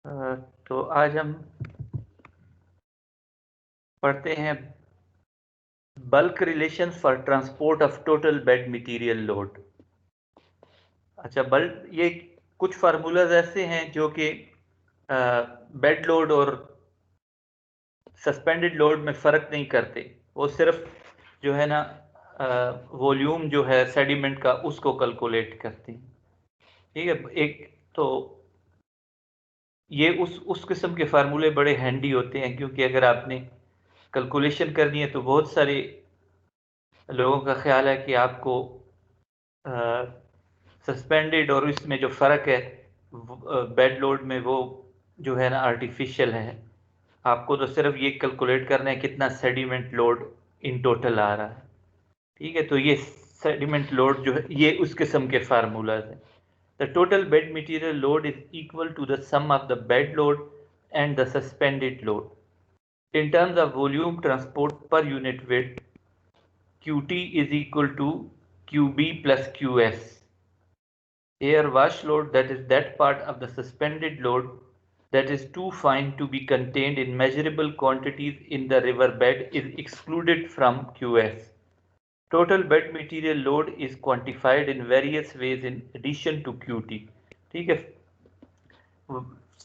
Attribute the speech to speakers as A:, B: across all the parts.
A: तो आज हम पढ़ते हैं bulk relations for transport of total bed material load. अच्छा, बल्क ये कुछ फार्मूलाज ऐसे हैं जो कि बेड लोड और सस्पेंडेड लोड में फ़र्क नहीं करते। वो सिर्फ जो है ना वॉल्यूम जो है सेडिमेंट का उसको कैलकुलेट करते हैं। ठीक है, एक तो ये उस किस्म के फार्मूले बड़े हैंडी होते हैं, क्योंकि अगर आपने कैलकुलेशन करनी है तो बहुत सारे लोगों का ख्याल है कि आपको सस्पेंडेड और इसमें जो फ़र्क है बेड लोड में, वो जो है ना आर्टिफिशियल है। आपको तो सिर्फ ये कैलकुलेट करना है कितना सेडिमेंट लोड इन टोटल आ रहा है। ठीक है, तो ये सेडिमेंट लोड जो है ये उस किस्म के फार्मूलाज हैं। The total bed material load is equal to the sum of the bed load and the suspended load in terms of volume transport per unit weight. QT is equal to QB plus QS. Air wash load, that is that part of the suspended load that is too fine to be contained in measurable quantities in the river bed, is excluded from QS. Total bed material load is quantified in various ways in addition to QT. ठीक है,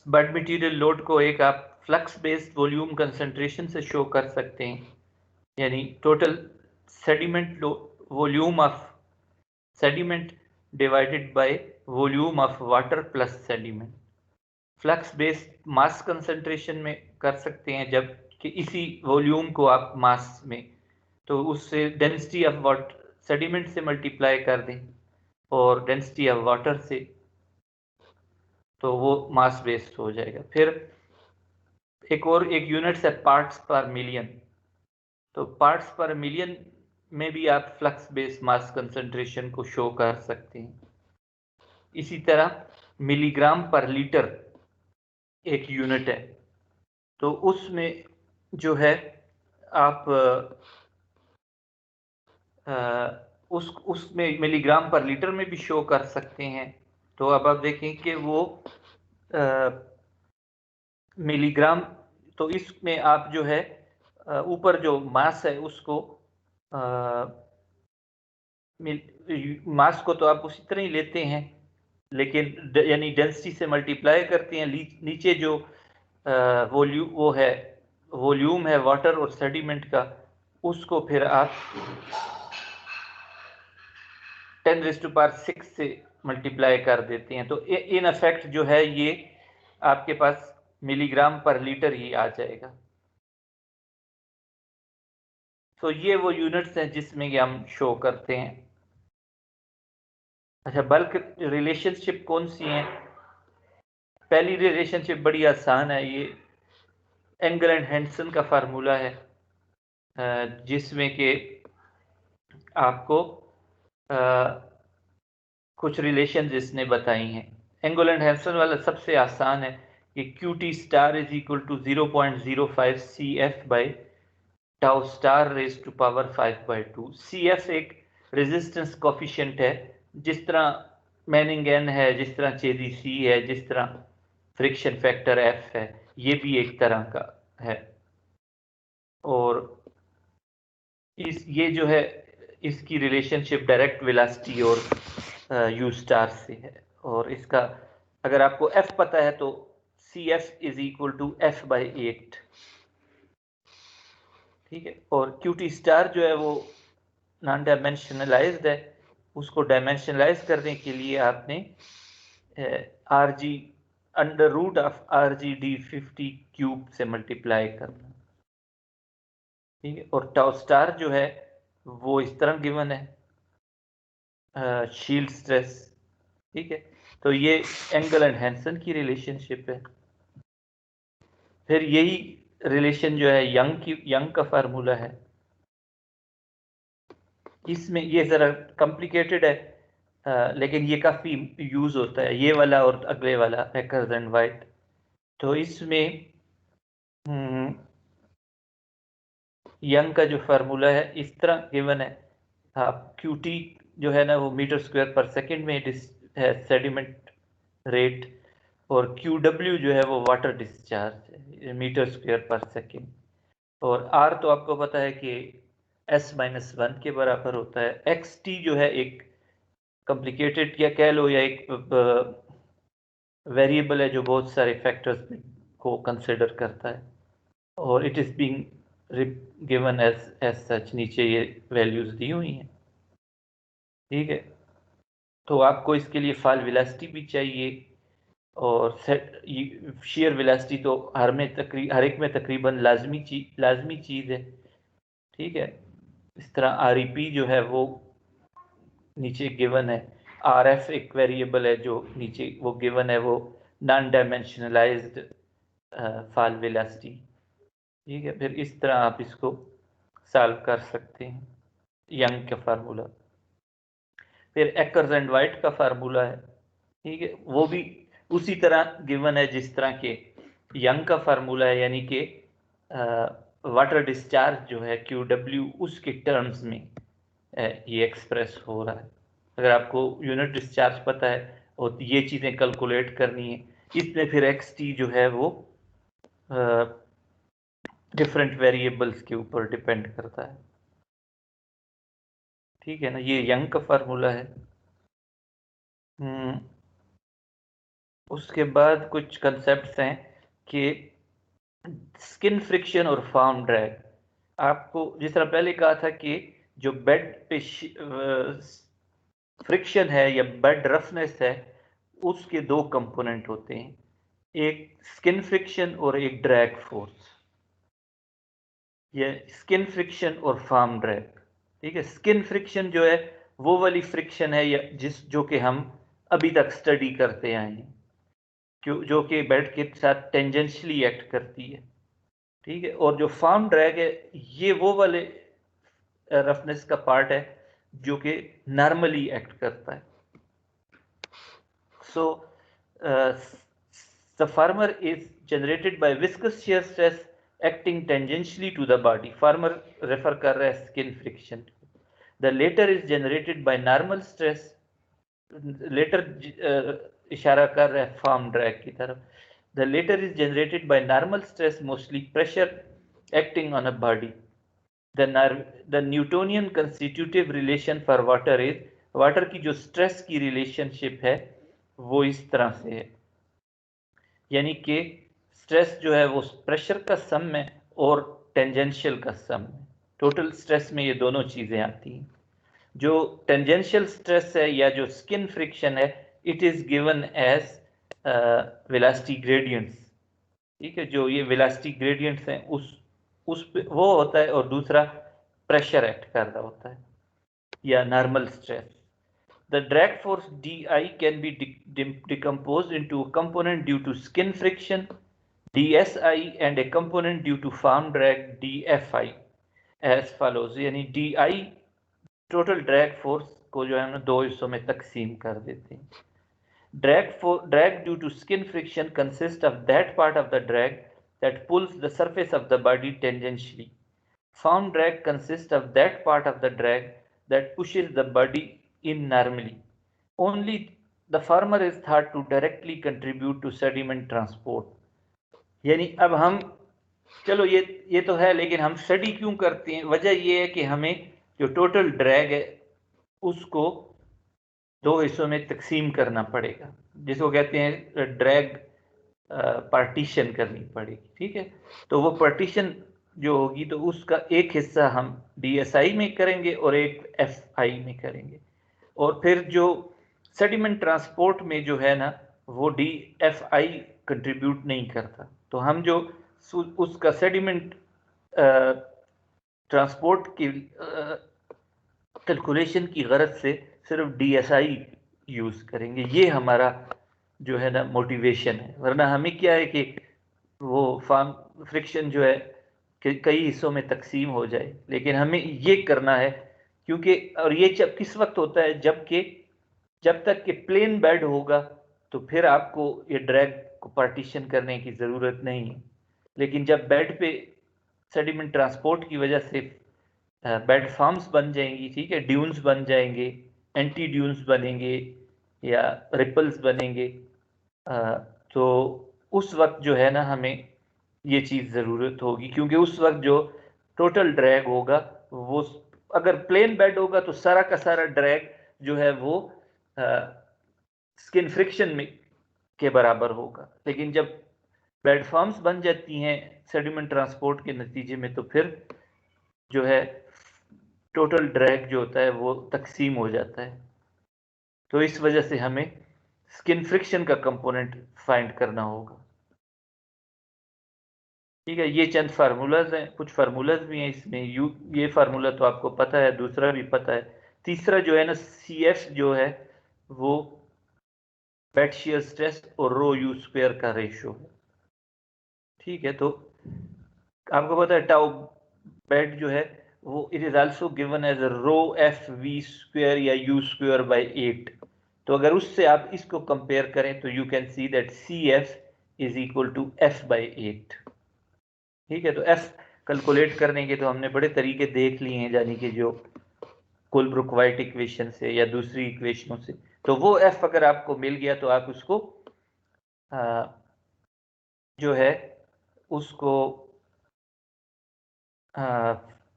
A: bed material load को एक आप flux based volume concentration से show कर सकते हैं, यानी total sediment volume of sediment divided by volume of water plus sediment। Flux based mass concentration में कर सकते हैं, जब कि इसी वॉल्यूम को आप मास में, तो उससे डेंसिटी ऑफ वाटर सेडिमेंट से मल्टीप्लाई कर दें और डेंसिटी ऑफ वाटर से, तो वो मास बेस्ड हो जाएगा। फिर एक यूनिट्स है पार्ट्स पर मिलियन। तो पार्ट्स पर मिलियन में भी आप फ्लक्स बेस्ड मास कंसंट्रेशन को शो कर सकते हैं। इसी तरह मिलीग्राम पर लीटर एक यूनिट है, तो उसमें जो है आप उसमें मिलीग्राम पर लीटर में भी शो कर सकते हैं। तो अब आप देखें कि वो मिलीग्राम, तो इसमें आप जो है ऊपर जो मास है उसको मास को तो आप उसी तरह ही लेते हैं, लेकिन यानी डेंसिटी से मल्टीप्लाई करते हैं। नीचे जो वॉल्यूम है वाटर और सेडिमेंट का, उसको फिर आप 10⁶ से मल्टीप्लाई कर देते हैं। तो इन इफेक्ट जो है ये आपके पास मिलीग्राम पर लीटर ही आ जाएगा। तो ये वो यूनिट्स हैं जिसमें कि हम शो करते हैं। अच्छा, बल्क रिलेशनशिप कौन सी हैं? पहली रिलेशनशिप बड़ी आसान है, ये एंगल एंड हैंसन का फार्मूला है, जिसमें कि आपको कुछ रिलेशन इसने बताई हैं। एंगल एंड हैंसन वाला सबसे आसान है कि QT star is equal to 0.05 CF by tau star raise to power 5/2। CF एक रेजिस्टेंस कोफिशिएंट है, जिस तरह मैनिंग N है, जिस तरह चेजी C है, जिस तरह फ्रिक्शन फैक्टर F है, ये भी एक तरह का है। और ये जो है इसकी रिलेशनशिप डायरेक्ट वेलोसिटी और U स्टार से है। और इसका अगर आपको F पता है तो CF is equal to F/8। ठीक है, और QT स्टार जो है वो नॉन डायमेंशनलाइज्ड है, उसको डायमेंशनलाइज करने के लिए आपने RG under root of RGD50³ से मल्टीप्लाई करना। ठीक है, और टाउ स्टार जो है वो इस तरह गिवन है, शील्ड स्ट्रेस। ठीक है, तो ये एंगल एंड हैंसन की रिलेशनशिप है। फिर यही रिलेशन जो है यंग का फार्मूला है। इसमें ये ज़रा कॉम्प्लिकेटेड है, लेकिन ये काफ़ी यूज़ होता है, ये वाला और अगले वाला हैकर्स एंड वाइट। तो इसमें यंग का जो फार्मूला है इस तरह गिवन है। आप QT जो है ना वो मीटर स्क्वायर पर सेकंड में है सेडिमेंट रेट, और QW जो है वो वाटर डिस्चार्ज है, मीटर स्क्वायर पर सेकेंड। और R तो आपको पता है कि S-1 के बराबर होता है। XT जो है एक कॉम्प्लिकेटेड या कह लो या एक वेरिएबल है जो बहुत सारे फैक्टर्स को कंसिडर करता है, और it is being given as such. नीचे ये वैल्यूज दी हुई हैं, ठीक है। तो आपको इसके लिए फाल वेलोसिटी भी चाहिए, और शेयर वेलोसिटी तो हर एक में तकरीबन लाजमी चीज़ है, ठीक है। इस तरह REP जो है वो नीचे गिवन है। RF एक वेरिएबल है जो नीचे वो गिवन है, वो नॉन डायमेंशनलाइज्ड फाल वेलोसिटी, ठीक है। फिर इस तरह आप इसको सॉल्व कर सकते हैं, यंग का फार्मूला। फिर एकर्स एंड वाइट का फार्मूला है, ठीक है, वो भी उसी तरह गिवन है जिस तरह के यंग का फार्मूला है, यानी कि वाटर डिस्चार्ज जो है QW उसके टर्म्स में ये एक्सप्रेस हो रहा है। अगर आपको यूनिट डिस्चार्ज पता है और ये चीज़ें कैलकुलेट करनी है, इसमें फिर XT जो है वो डिफरेंट वेरिएबल्स के ऊपर डिपेंड करता है, ठीक है ना। ये यंग का फार्मूला है। उसके बाद कुछ कंसेप्ट्स हैं कि स्किन फ्रिक्शन और फार्म ड्रैग। आपको जिस तरह पहले कहा था कि जो बेड पे फ्रिक्शन है या बेड रफनेस है, उसके दो कंपोनेंट होते हैं, एक स्किन फ्रिक्शन और एक ड्रैग फोर्स। ये स्किन फ्रिक्शन और फार्म ड्रैग, ठीक है। स्किन फ्रिक्शन जो है वो वाली फ्रिक्शन है या जो कि हम अभी तक स्टडी करते आए हैं, जो कि बेड के साथ टेंजेंशियली एक्ट करती है, ठीक है। और जो फार्म ड्रैग है ये वो वाले रफनेस का पार्ट है जो कि नॉर्मली एक्ट करता है। सो the farmer is generated by viscous shear stress acting tangentially to the body. Farmer refer कर रहा है skin friction. The later is generated by normal stress, later इशारा कर रहा है फार्म ड्रैग की तरफ। The later is generated by normal stress, mostly pressure acting on a body. The Newtonian constitutive relation for water is, water की जो stress की relationship है वो इस तरह से है, यानी कि स्ट्रेस जो है वो प्रेशर का सम है और टेंजेंशियल का सम है। टोटल स्ट्रेस में ये दोनों चीज़ें आती हैं। जो टेंजेंशियल स्ट्रेस है या जो स्किन फ्रिक्शन है, it is given as velocity gradients, ठीक है। जो ये वेलोसिटी ग्रेडियंट्स हैं उस पे वो होता है, और दूसरा प्रेशर एक्ट कर रहा होता है या normal stress. The drag force Di can be decomposed into a component due to skin friction DSI and a component due to farm drag DFI as follows। यानी DI टोटल ड्रैग फोर्स को जो है ना दो हिस्सों में तकसीम कर देते हैं। Drag due to skin friction consists of that part of the drag that pulls the surface of the body tangentially. Farm drag consists of that part of the drag that pushes the body in normally. Only the farmer is thought to directly contribute to sediment transport। यानी अब हम चलो ये तो है, लेकिन हम study क्यों करते हैं? वजह ये है कि हमें जो टोटल ड्रैग है उसको दो हिस्सों में तकसीम करना पड़ेगा, जिसको कहते हैं ड्रैग पार्टीशन करनी पड़ेगी, ठीक है। तो वो पार्टीशन जो होगी तो उसका एक हिस्सा हम DSI में करेंगे और एक FI में करेंगे, और फिर जो सेडिमेंट ट्रांसपोर्ट में जो है ना वो DFI कंट्रीब्यूट नहीं करता, तो हम जो उसका सेडिमेंट ट्रांसपोर्ट की कैलकुलेशन की गरज से सिर्फ DSI यूज करेंगे। ये हमारा जो है ना मोटिवेशन है, वरना हमें क्या है कि वो फार्म फ्रिक्शन जो है कि कई हिस्सों में तकसीम हो जाए, लेकिन हमें ये करना है क्योंकि, और ये जब किस वक्त होता है, जब तक कि प्लेन बेड होगा तो फिर आपको ये ड्रैग को पार्टीशन करने की ज़रूरत नहीं है। लेकिन जब बेड पे सेडिमेंट ट्रांसपोर्ट की वजह से बेड फॉर्म्स बन जाएंगी, ठीक है, ड्यून्स बन जाएंगे, एंटी ड्यून्स बनेंगे या रिपल्स बनेंगे, तो उस वक्त जो है ना हमें ये चीज़ ज़रूरत होगी, क्योंकि उस वक्त जो टोटल ड्रैग होगा वो, अगर प्लेन बेड होगा तो सारा का सारा ड्रैग जो है वो स्किन फ्रिक्शन में के बराबर होगा, लेकिन जब बेड फॉर्म्स बन जाती हैं सेडिमेंट ट्रांसपोर्ट के नतीजे में, तो फिर जो है टोटल ड्रैग जो होता है वो तकसीम हो जाता है। तो इस वजह से हमें स्किन फ्रिक्शन का कंपोनेंट फाइंड करना होगा। ठीक है, ये चंद फार्मूलाज हैं, कुछ फार्मूलाज भी हैं इसमें। ये फार्मूला तो आपको पता है, दूसरा भी पता है। तीसरा जो है ना, CF जो है वो बेड शियर स्ट्रेस और रो यू स्क्वायर का रेशियो है। ठीक है, तो आपको पता है टाउ बेड जो है वो it is also given as rho f v square या यू स्क्वायर बाय 8। तो अगर उससे आप इसको कंपेयर करें तो you can see that CF is equal to F by 8। ठीक है, तो F कैलकुलेट करने के तो हमने बड़े तरीके देख लिए हैं, यानी कि जो कोलब्रुक वाइट इक्वेशन से या दूसरी इक्वेशनों से। तो वो F अगर आपको मिल गया तो आप उसको जो है उसको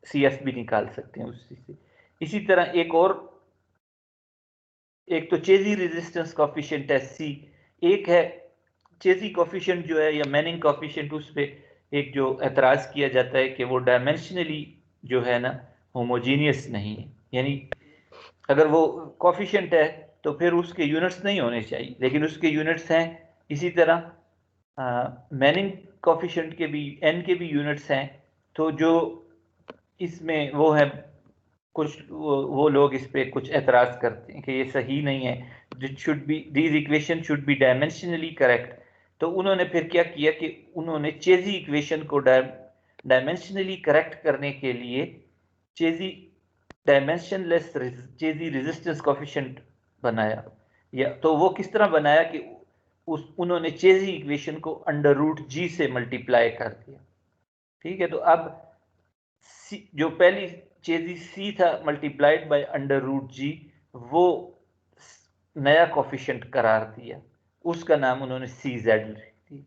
A: CF भी निकाल सकते हैं उससे से। इसी तरह एक तो चेजी रेजिस्टेंस कोफिशिएंट है C, एक है चेजी कोफिशिएंट जो है या मैनिंग कोफिशिएंट, उस पे एक जो एतराज किया जाता है कि वो डायमेंशनली जो है ना होमोजीनियस नहीं है, यानी अगर वो कोफिशिएंट है तो फिर उसके यूनिट्स नहीं होने चाहिए, लेकिन उसके यूनिट्स हैं। इसी तरह मैनिंग कोफिशिएंट के भी n के भी यूनिट्स हैं। तो जो इसमें वो है, कुछ वो लोग इस पे कुछ एतराज करते हैं कि ये सही नहीं है, these equation should be dimensionally correct. तो उन्होंने फिर क्या किया कि उन्होंने चेजी इक्वेशन को डायमेंशनली करेक्ट करने के लिए चेजी डायमेंशनलेस चेजी रेजिस्टेंस कोफिशिएंट बनाया। या तो वो किस तरह बनाया कि उन्होंने चेजी इक्वेशन को अंडर रूट जी से मल्टीप्लाई कर दिया। ठीक है, तो अब जो पहली चेजी C था मल्टीप्लाइड बाय अंडर रूट जी, वो नया कोफिशिएंट करार दिया, उसका नाम उन्होंने CZ दी।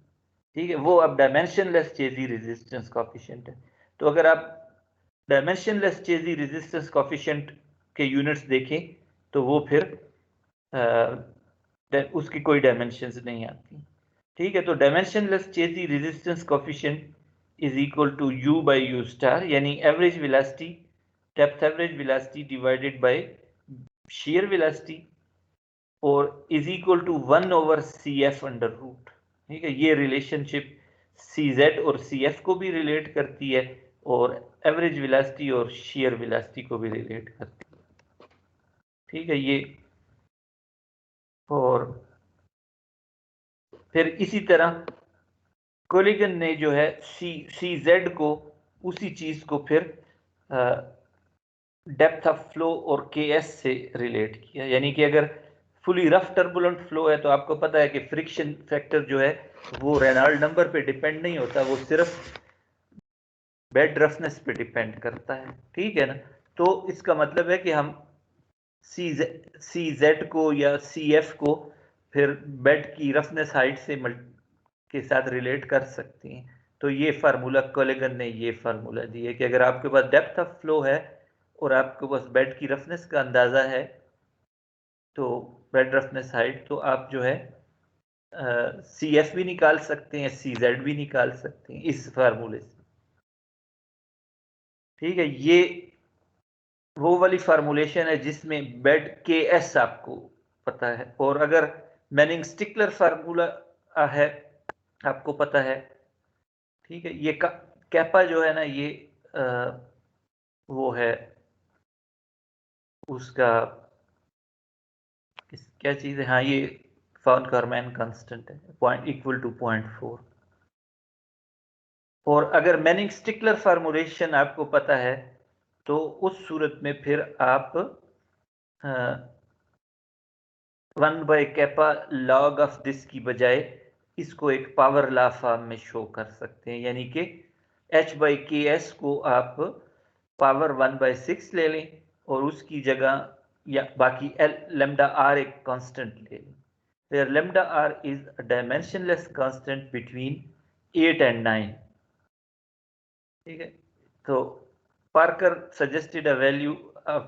A: ठीक है, वो अब डायमेंशनलेस चेजी रेजिस्टेंस कोफिशिएंट है। तो अगर आप डायमेंशनलेस चेजी रेजिस्टेंस कोफिशिएंट के यूनिट्स देखें तो वो फिर उसकी कोई डायमेंशंस नहीं आती। ठीक है, तो dimensionless Chezy resistance coefficient is equal to U by U star, यानी average velocity, depth average velocity divided by shear velocity, और is equal to 1 over CF under root. ठीक है, ये रिलेशनशिप CZ और CF को भी रिलेट करती है और एवरेज वेलोसिटी और shear velocity को भी रिलेट करती है। ठीक है, ये और फिर इसी तरह कोलिगन ने जो है CZ को उसी चीज को फिर डेप्थ ऑफ फ्लो और KS से रिलेट किया, यानी कि अगर फुली रफ टर्बुलेंट फ्लो है तो आपको पता है कि फ्रिक्शन फैक्टर जो है वो रेनॉल्ड नंबर पे डिपेंड नहीं होता, वो सिर्फ बेड रफनेस पे डिपेंड करता है। ठीक है ना, तो इसका मतलब है कि हम CZ को या CF को फिर बेड की रफनेस हाइट से के साथ रिलेट कर सकते हैं। तो ये फार्मूला कोलिगन ने ये फार्मूला दिया है कि अगर आपके पास डेप्थ ऑफ फ्लो है और आपके पास बेड की रफनेस का अंदाजा है, तो बेड रफनेस हाइट, तो आप जो है CF भी निकाल सकते हैं, CZ भी निकाल सकते हैं इस फार्मूले से। ठीक है, ये वो वाली फार्मूलेशन है जिसमें बेड KS आपको पता है, और अगर मैनिंग स्टिकलर फार्मूला है आपको पता है। ठीक है, ये कैपा जो है ना, ये वो है उसका क्या चीज है, हाँ, ये फॉन करमैन कांस्टेंट है, पॉइंट इक्वल टू 0.4। और अगर मैनिंग स्टिकलर फार्मूलेशन आपको पता है तो उस सूरत में फिर आप 1 by kappa log of this की बजाय इसको एक पावर लॉ फॉर्म में शो कर सकते हैं, यानी कि H बाई KS को आप पावर 1/6 ले लें और उसकी जगह या बाकी L लैम्डा R एक कांस्टेंट ले लें। where lambda r is a dimensionless constant between 8 and 9. ठीक है, तो Parker suggested a value of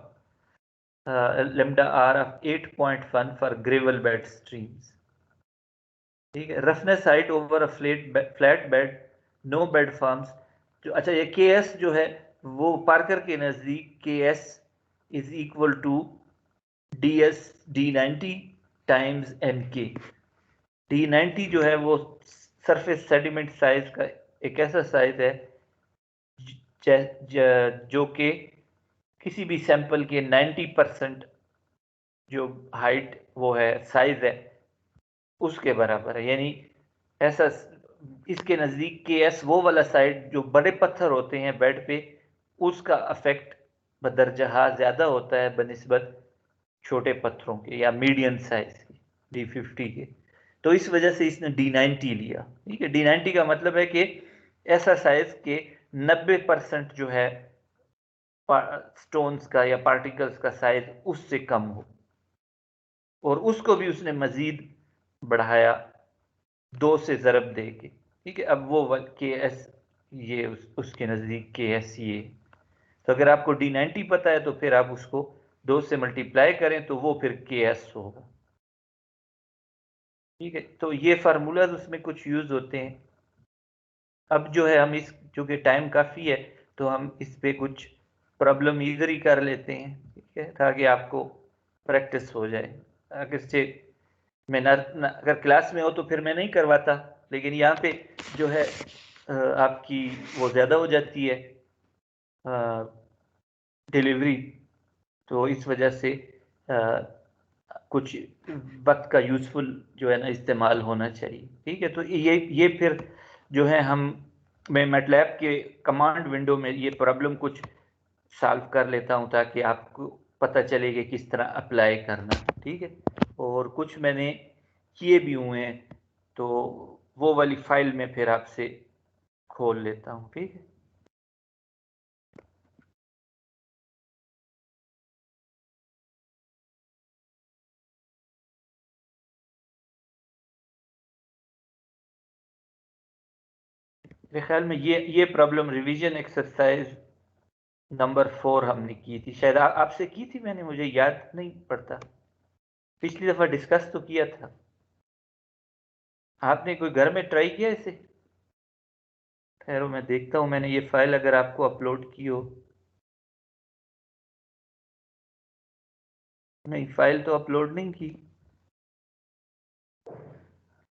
A: lambda r of 8.1 for gravel bed streams. ठीक है, roughness height over a flat bed, no bed forms. जो अच्छा, ये के एस जो है वो पार्कर के नजदीक k S is equal to d s D90 times m k. D90 जो है वो सरफेस सेडिमेंट साइज का एक ऐसा साइज है जो कि किसी भी सैंपल के 90% जो हाइट वो है साइज है उसके बराबर है। यानी ऐसा इसके नजदीक के एस वो वाला साइड जो बड़े पत्थर होते हैं बेड पे, उसका इफेक्ट बदरजहा ज्यादा होता है बनिस्बत छोटे पत्थरों के या मीडियम साइज के D50 के। तो इस वजह से इसने D90 लिया। ठीक है, D90 का मतलब है कि ऐसा साइज के 90% जो है स्टोन्स का या पार्टिकल्स का साइज उससे कम हो, और उसको भी उसने मजीद बढ़ाया 2 से ज़रब दे के। ठीक है, अब वो के एस ये उसके नज़दीक के एस ये, तो अगर आपको D90 पता है तो फिर आप उसको 2 से मल्टीप्लाई करें तो वो फिर के एस होगा। ठीक है, तो ये फार्मूलाज उसमें कुछ यूज होते हैं। अब जो है हम इस चूंकि टाइम काफ़ी है तो हम इस पे कुछ प्रॉब्लम इधर ही कर लेते हैं। ठीक है, ताकि आपको प्रैक्टिस हो जाए। अगर से मैं अगर क्लास में हो तो फिर मैं नहीं करवाता, लेकिन यहाँ पे जो है आपकी वो ज़्यादा हो जाती है डिलीवरी, तो इस वजह से कुछ वक्त का यूज़फुल जो है ना इस्तेमाल होना चाहिए। ठीक है, तो ये फिर जो है मैं मैटलैब के कमांड विंडो में ये प्रॉब्लम कुछ सॉल्व कर लेता हूँ ताकि आपको पता चले कि किस तरह अप्लाई करना। ठीक है, और कुछ मैंने किए भी हुए हैं तो वो वाली फाइल में फिर आपसे खोल लेता हूँ। ठीक है, मेरे ख्याल में ये प्रॉब्लम रिवीजन एक्सरसाइज नंबर 4 हमने की थी, शायद आपसे की थी मैंने, मुझे याद नहीं पड़ता। पिछली दफा डिस्कस तो किया था। आपने कोई घर में ट्राई किया इसे? ठहरो मैं देखता हूँ मैंने ये फाइल अगर आपको अपलोड की हो। नहीं, फाइल तो अपलोड नहीं की।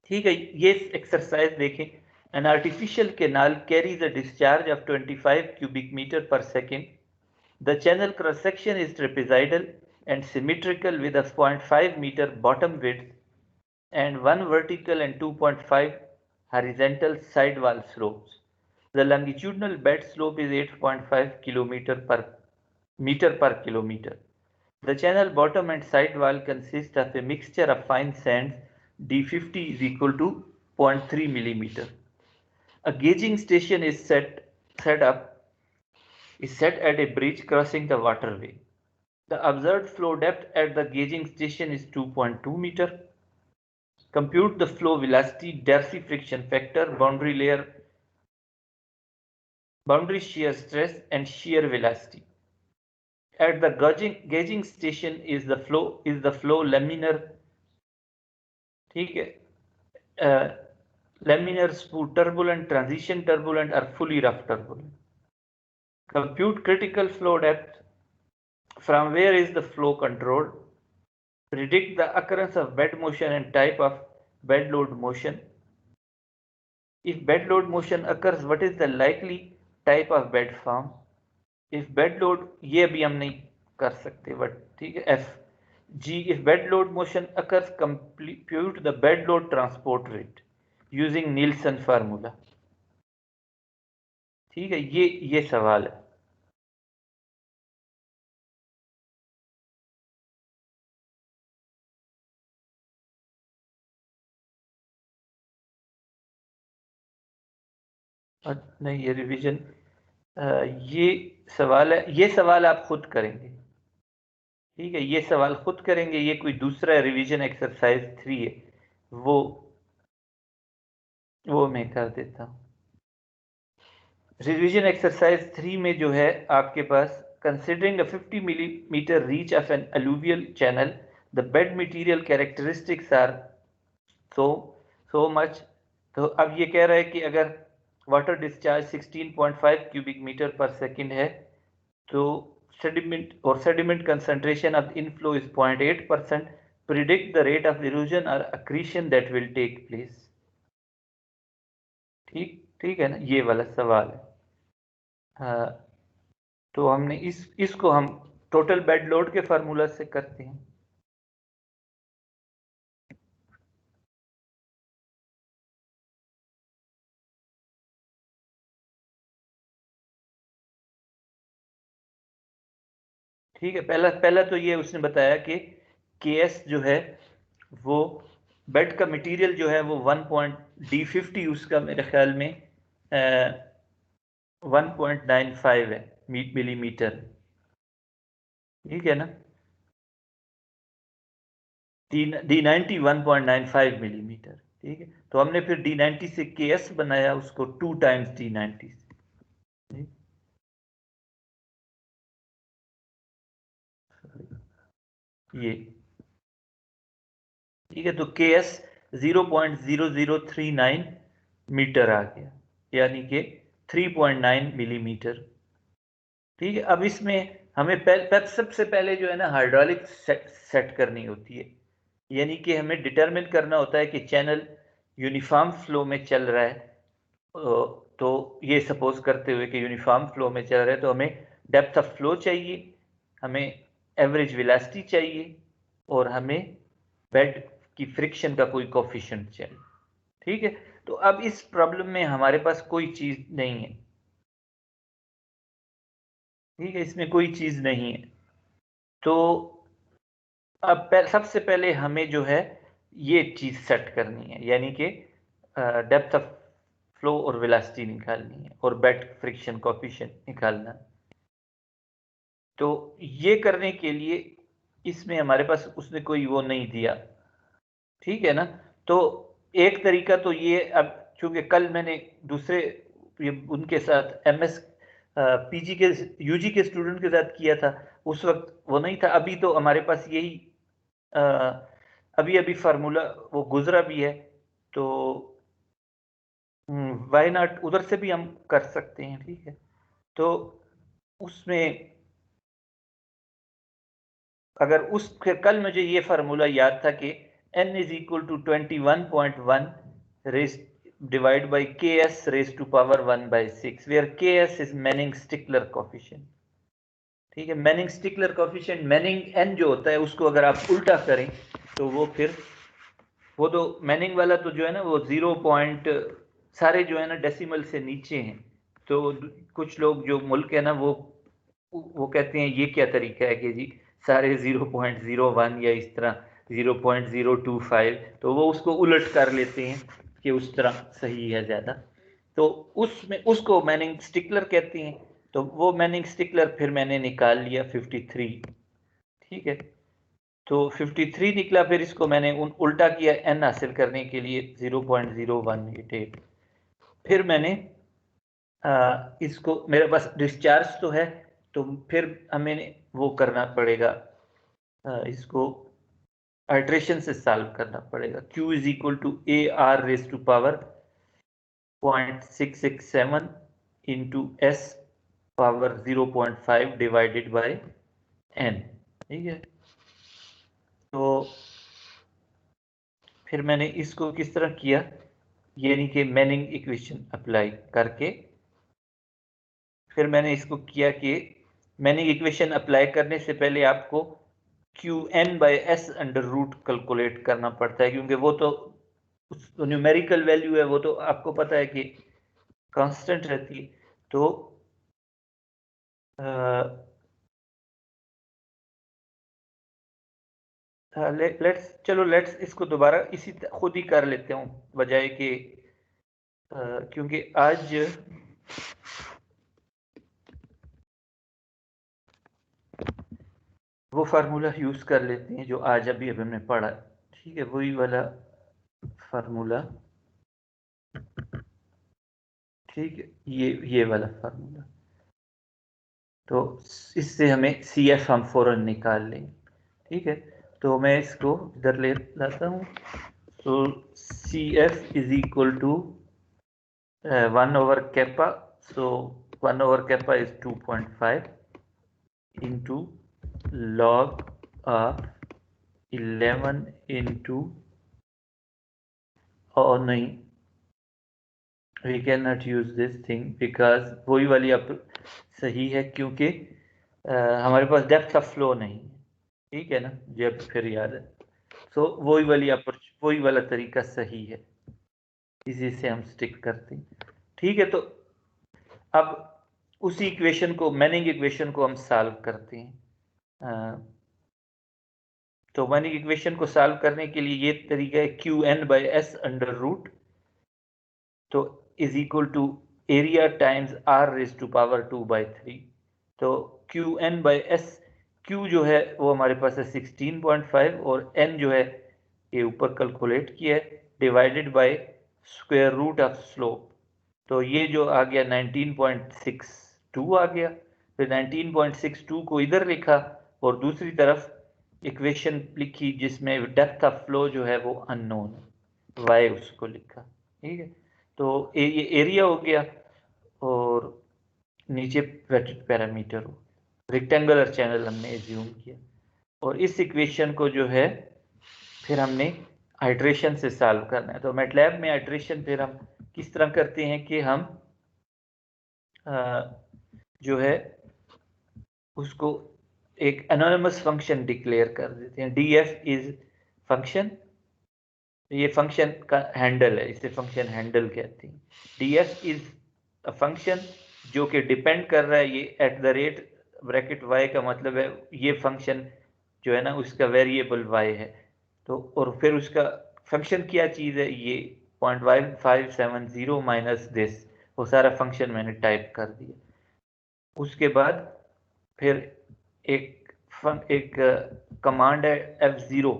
A: ठीक है, ये एक्सरसाइज देखें। An artificial canal carries a discharge of 25 cubic meter per second. The channel cross section is trapezoidal and symmetrical with a 0.5 meter bottom width and 1 vertical and 2.5 horizontal sidewall slopes. The longitudinal bed slope is 8.5 meter per kilometer. The channel bottom and side wall consist of a mixture of fine sands. D50 is equal to 0.3 millimeter. A gauging station is set at a bridge crossing the waterway. The observed flow depth at the gauging station is 2.2 meter. Compute the flow velocity, Darcy friction factor, boundary shear stress, and shear velocity. At the gauging station is the flow laminar, ठीक है, laminar, smooth turbulent, transition turbulent, or fully rough turbulent. Compute critical flow depth. From where is the flow controlled? Predict the occurrence of bed motion and type of bed load motion. If bed load motion occurs, what is the likely type of bed form? If bed load, ये भी हम नहीं कर सकते, but ठीक है, F. G, if bed load motion occurs, compute the bed load transport rate using Nielsen formula. ठीक है, ये सवाल है। नहीं, ये रिवीजन ये सवाल है, ये सवाल आप खुद करेंगे। ठीक है, ये सवाल खुद करेंगे, ये कोई दूसरा रिवीजन एक्सरसाइज 3 है। वो मैं कर देता हूँ। रिवीजन एक्सरसाइज 3 में जो है आपके पास, considering a 50 millimetre reach of an alluvial channel, the bed material characteristics are so much. तो अब ये कह रहा है कि अगर water discharge 16.5 cubic metre per second है, तो sediment concentration of inflow is 0.8%, predict the rate of erosion और accretion that will take place. ठीक है ना, ये वाला सवाल है। हाँ, तो हमने इसको हम टोटल बेड लोड के फार्मूला से करते हैं। ठीक है, पहला तो ये उसने बताया कि केएस जो है वो बेड का मटेरियल जो है वो 1.D50 उसका मेरे ख्याल में 1.95 है मिलीमीटर। ठीक है ना, D90 1.95 मिलीमीटर। ठीक है, तो हमने फिर D90 से केएस बनाया उसको 2 टाइम्स D90 से। ये ठीक है, तो केएस 0.0039 मीटर आ गया, यानी कि 3.9 मिलीमीटर। ठीक है, अब इसमें हमें सबसे पहले जो है ना हाइड्रोलिक सेट करनी होती है, यानी कि हमें डिटरमिन करना होता है कि चैनल यूनिफॉर्म फ्लो में चल रहा है। तो ये सपोज करते हुए कि यूनिफॉर्म फ्लो में चल रहा है, तो हमें डेप्थ ऑफ फ्लो चाहिए, हमें एवरेज वेलोसिटी चाहिए, और हमें बेड की फ्रिक्शन का कोई कोफिशिएंट चाहिए। ठीक है, तो अब इस प्रॉब्लम में हमारे पास कोई चीज नहीं है। ठीक है, इसमें कोई चीज नहीं है। तो अब सबसे पहले हमें जो है ये चीज सेट करनी है, यानी कि डेप्थ ऑफ फ्लो और वेलोसिटी निकालनी है और बेड फ्रिक्शन कोफिशिएंट निकालना है। तो ये करने के लिए इसमें हमारे पास उसने कोई वो नहीं दिया। ठीक है ना, तो एक तरीका तो ये, अब चूंकि कल मैंने दूसरे उनके साथ एमएस पीजी के यूजी के स्टूडेंट के साथ किया था, उस वक्त वो नहीं था। अभी तो हमारे पास यही अभी अभी फार्मूला वो गुजरा भी है, तो वाई नॉट उधर से भी हम कर सकते हैं। ठीक है, तो उसमें अगर उस कल मुझे ये फार्मूला याद था कि n is equal to 21.1 raise divide by K S raise to power 1/6, where K S is Manning Strickler coefficient. ठीक है, Manning Strickler coefficient, Manning n जो होता है उसको अगर आप उल्टा करें तो वो फिर वो तो मैनिंग वाला तो जो है ना वो 0 पॉइंट सारे जो है ना डेसिमल से नीचे हैं। तो कुछ लोग जो मुल्क है ना वो कहते हैं ये क्या तरीका है कि जी सारे 0.01 या इस तरह 0.025, तो वो उसको उलट कर लेते हैं कि उस तरह सही है ज़्यादा। तो उसमें उसको मैनिंग स्टिकलर कहते हैं। तो वो मैनिंग स्टिकलर फिर मैंने निकाल लिया 53। ठीक है, तो 53 निकला, फिर इसको मैंने उल्टा किया n हासिल करने के लिए 0.0188। फिर मैंने इसको, मेरे पास डिस्चार्ज तो है, तो फिर हमें वो करना पड़ेगा, इसको आइट्रेशन से सॉल्व करना पड़ेगा। Q is equal to a r raise to power 0.667 into s power 0.5 divided by n। ठीक है, तो फिर मैंने इसको किस तरह किया, यानी कि मैनिंग इक्वेशन अप्लाई करके फिर मैंने इसको किया कि मैनिंग इक्वेशन अप्लाई करने से पहले आपको Qn/S अंडर रूट कैलकुलेट करना पड़ता है, क्योंकि वो तो न्यूमेरिकल वैल्यू है, वो तो आपको पता है कि कांस्टेंट रहती है। तो लेट्स इसको दोबारा इसी खुद ही कर लेते हूँ, बजाय कि क्योंकि आज वो फार्मूला यूज कर लेते हैं जो आज अभी अभी हमने पढ़ा। ठीक है, वही वाला फार्मूला, ठीक है, ये वाला फार्मूला। तो इससे हमें सी एफ हम फौरन निकाल लेंगे, ठीक है। तो मैं इसको इधर ले लाता हूँ। तो c f is equal to 1 over kappa, so 1 over kappa is 2.5 into log of 11 into, oh नहीं, we cannot use this thing because वही वाली अब सही है, क्योंकि हमारे पास डेप्थ ऑफ फ्लो नहीं है, ठीक है ना, जब फिर याद है। सो वही वाला तरीका सही है, इसी से हम स्टिक करते हैं, ठीक है। तो अब उसी इक्वेशन को, मैनिंग इक्वेशन को हम सॉल्व करते हैं। तो मैनिंग इक्वेशन को सॉल्व करने के लिए ये तरीका है Q N by S under root, तो is equal to area times R raise to power 2/3। तो Q N by S, Q जो है वो हमारे पास है 16.5 और एन जो है ये ऊपर कैलकुलेट किया है, divided by square root of slope. तो ये जो आ गया 19.62 आ गया। फिर 19.62 को इधर लिखा और दूसरी तरफ इक्वेशन लिखी जिसमें डेप्थ ऑफ फ्लो जो है वो अननोन है, वाई उसको लिखा, ठीक है। तो ये एरिया हो गया और नीचे वेक्टर पैरामीटर हो, रेक्टेंगुलर चैनल हमने एज्यूम किया। और इस इक्वेशन को जो है फिर हमने आइट्रेशन से सॉल्व करना है। तो मैटलैब में आइट्रेशन फिर हम किस तरह करते हैं कि हम जो है उसको एक एनोनिमस फंक्शन डिक्लेयर कर देते हैं। डी एफ इज फंक्शन, ये फंक्शन का हैंडल है, इसे फंक्शन हैंडल कहते हैं। D f is a function जो कि डिपेंड कर रहा है, ये at the rate bracket y का मतलब है ये फंक्शन जो है ना उसका वेरिएबल वाई है। तो और फिर उसका फंक्शन क्या चीज़ है, ये 0.570 माइनस दिस, वो सारा फंक्शन मैंने टाइप कर दिया। उसके बाद फिर एक कमांड है F0,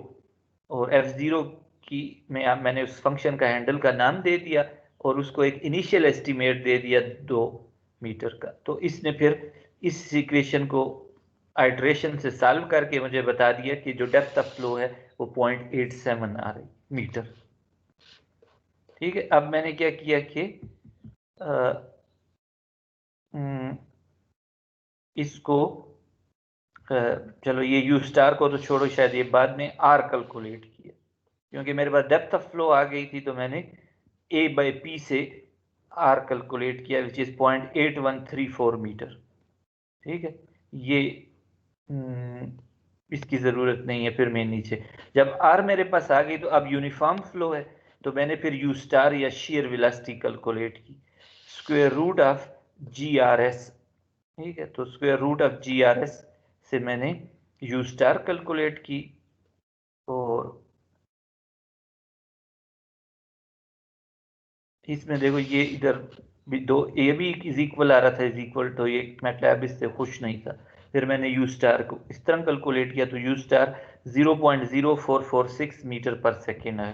A: और F0 की मैंने उस फंक्शन का हैंडल का नाम दे दिया और उसको एक इनिशियल एस्टीमेट दे दिया 2 मीटर का। तो इसने फिर इस इक्वेशन को आइट्रेशन से सॉल्व करके मुझे बता दिया कि जो डेप्थ ऑफ फ्लो है वो 0.87 आ रही मीटर, ठीक है। अब मैंने क्या किया कि इसको चलो ये यू स्टार को तो छोड़ो, शायद ये बाद में आर कैलकुलेट किया, क्योंकि मेरे पास डेप्थ ऑफ फ्लो आ गई थी तो मैंने ए बाई पी से आर कैलकुलेट किया विच इज 0.8134 मीटर, ठीक है। ये इसकी ज़रूरत नहीं है। फिर मैं नीचे जब आर मेरे पास आ गई तो अब यूनिफॉर्म फ्लो है, तो मैंने फिर यू स्टार या शेयर वेलोसिटी कैलकुलेट की, square root of g r s, ठीक है। तो square root of g r s से मैंने यू स्टार कैलकुलेट की, और इसमें देखो ये इधर भी दो ए भी इज इक्वल आ रहा था, इज इक्वल, तो ये मैटलैब इससे खुश नहीं था। फिर मैंने यू स्टार को इस तरह कैलकुलेट किया, तो you star 0.0446 metre per second है,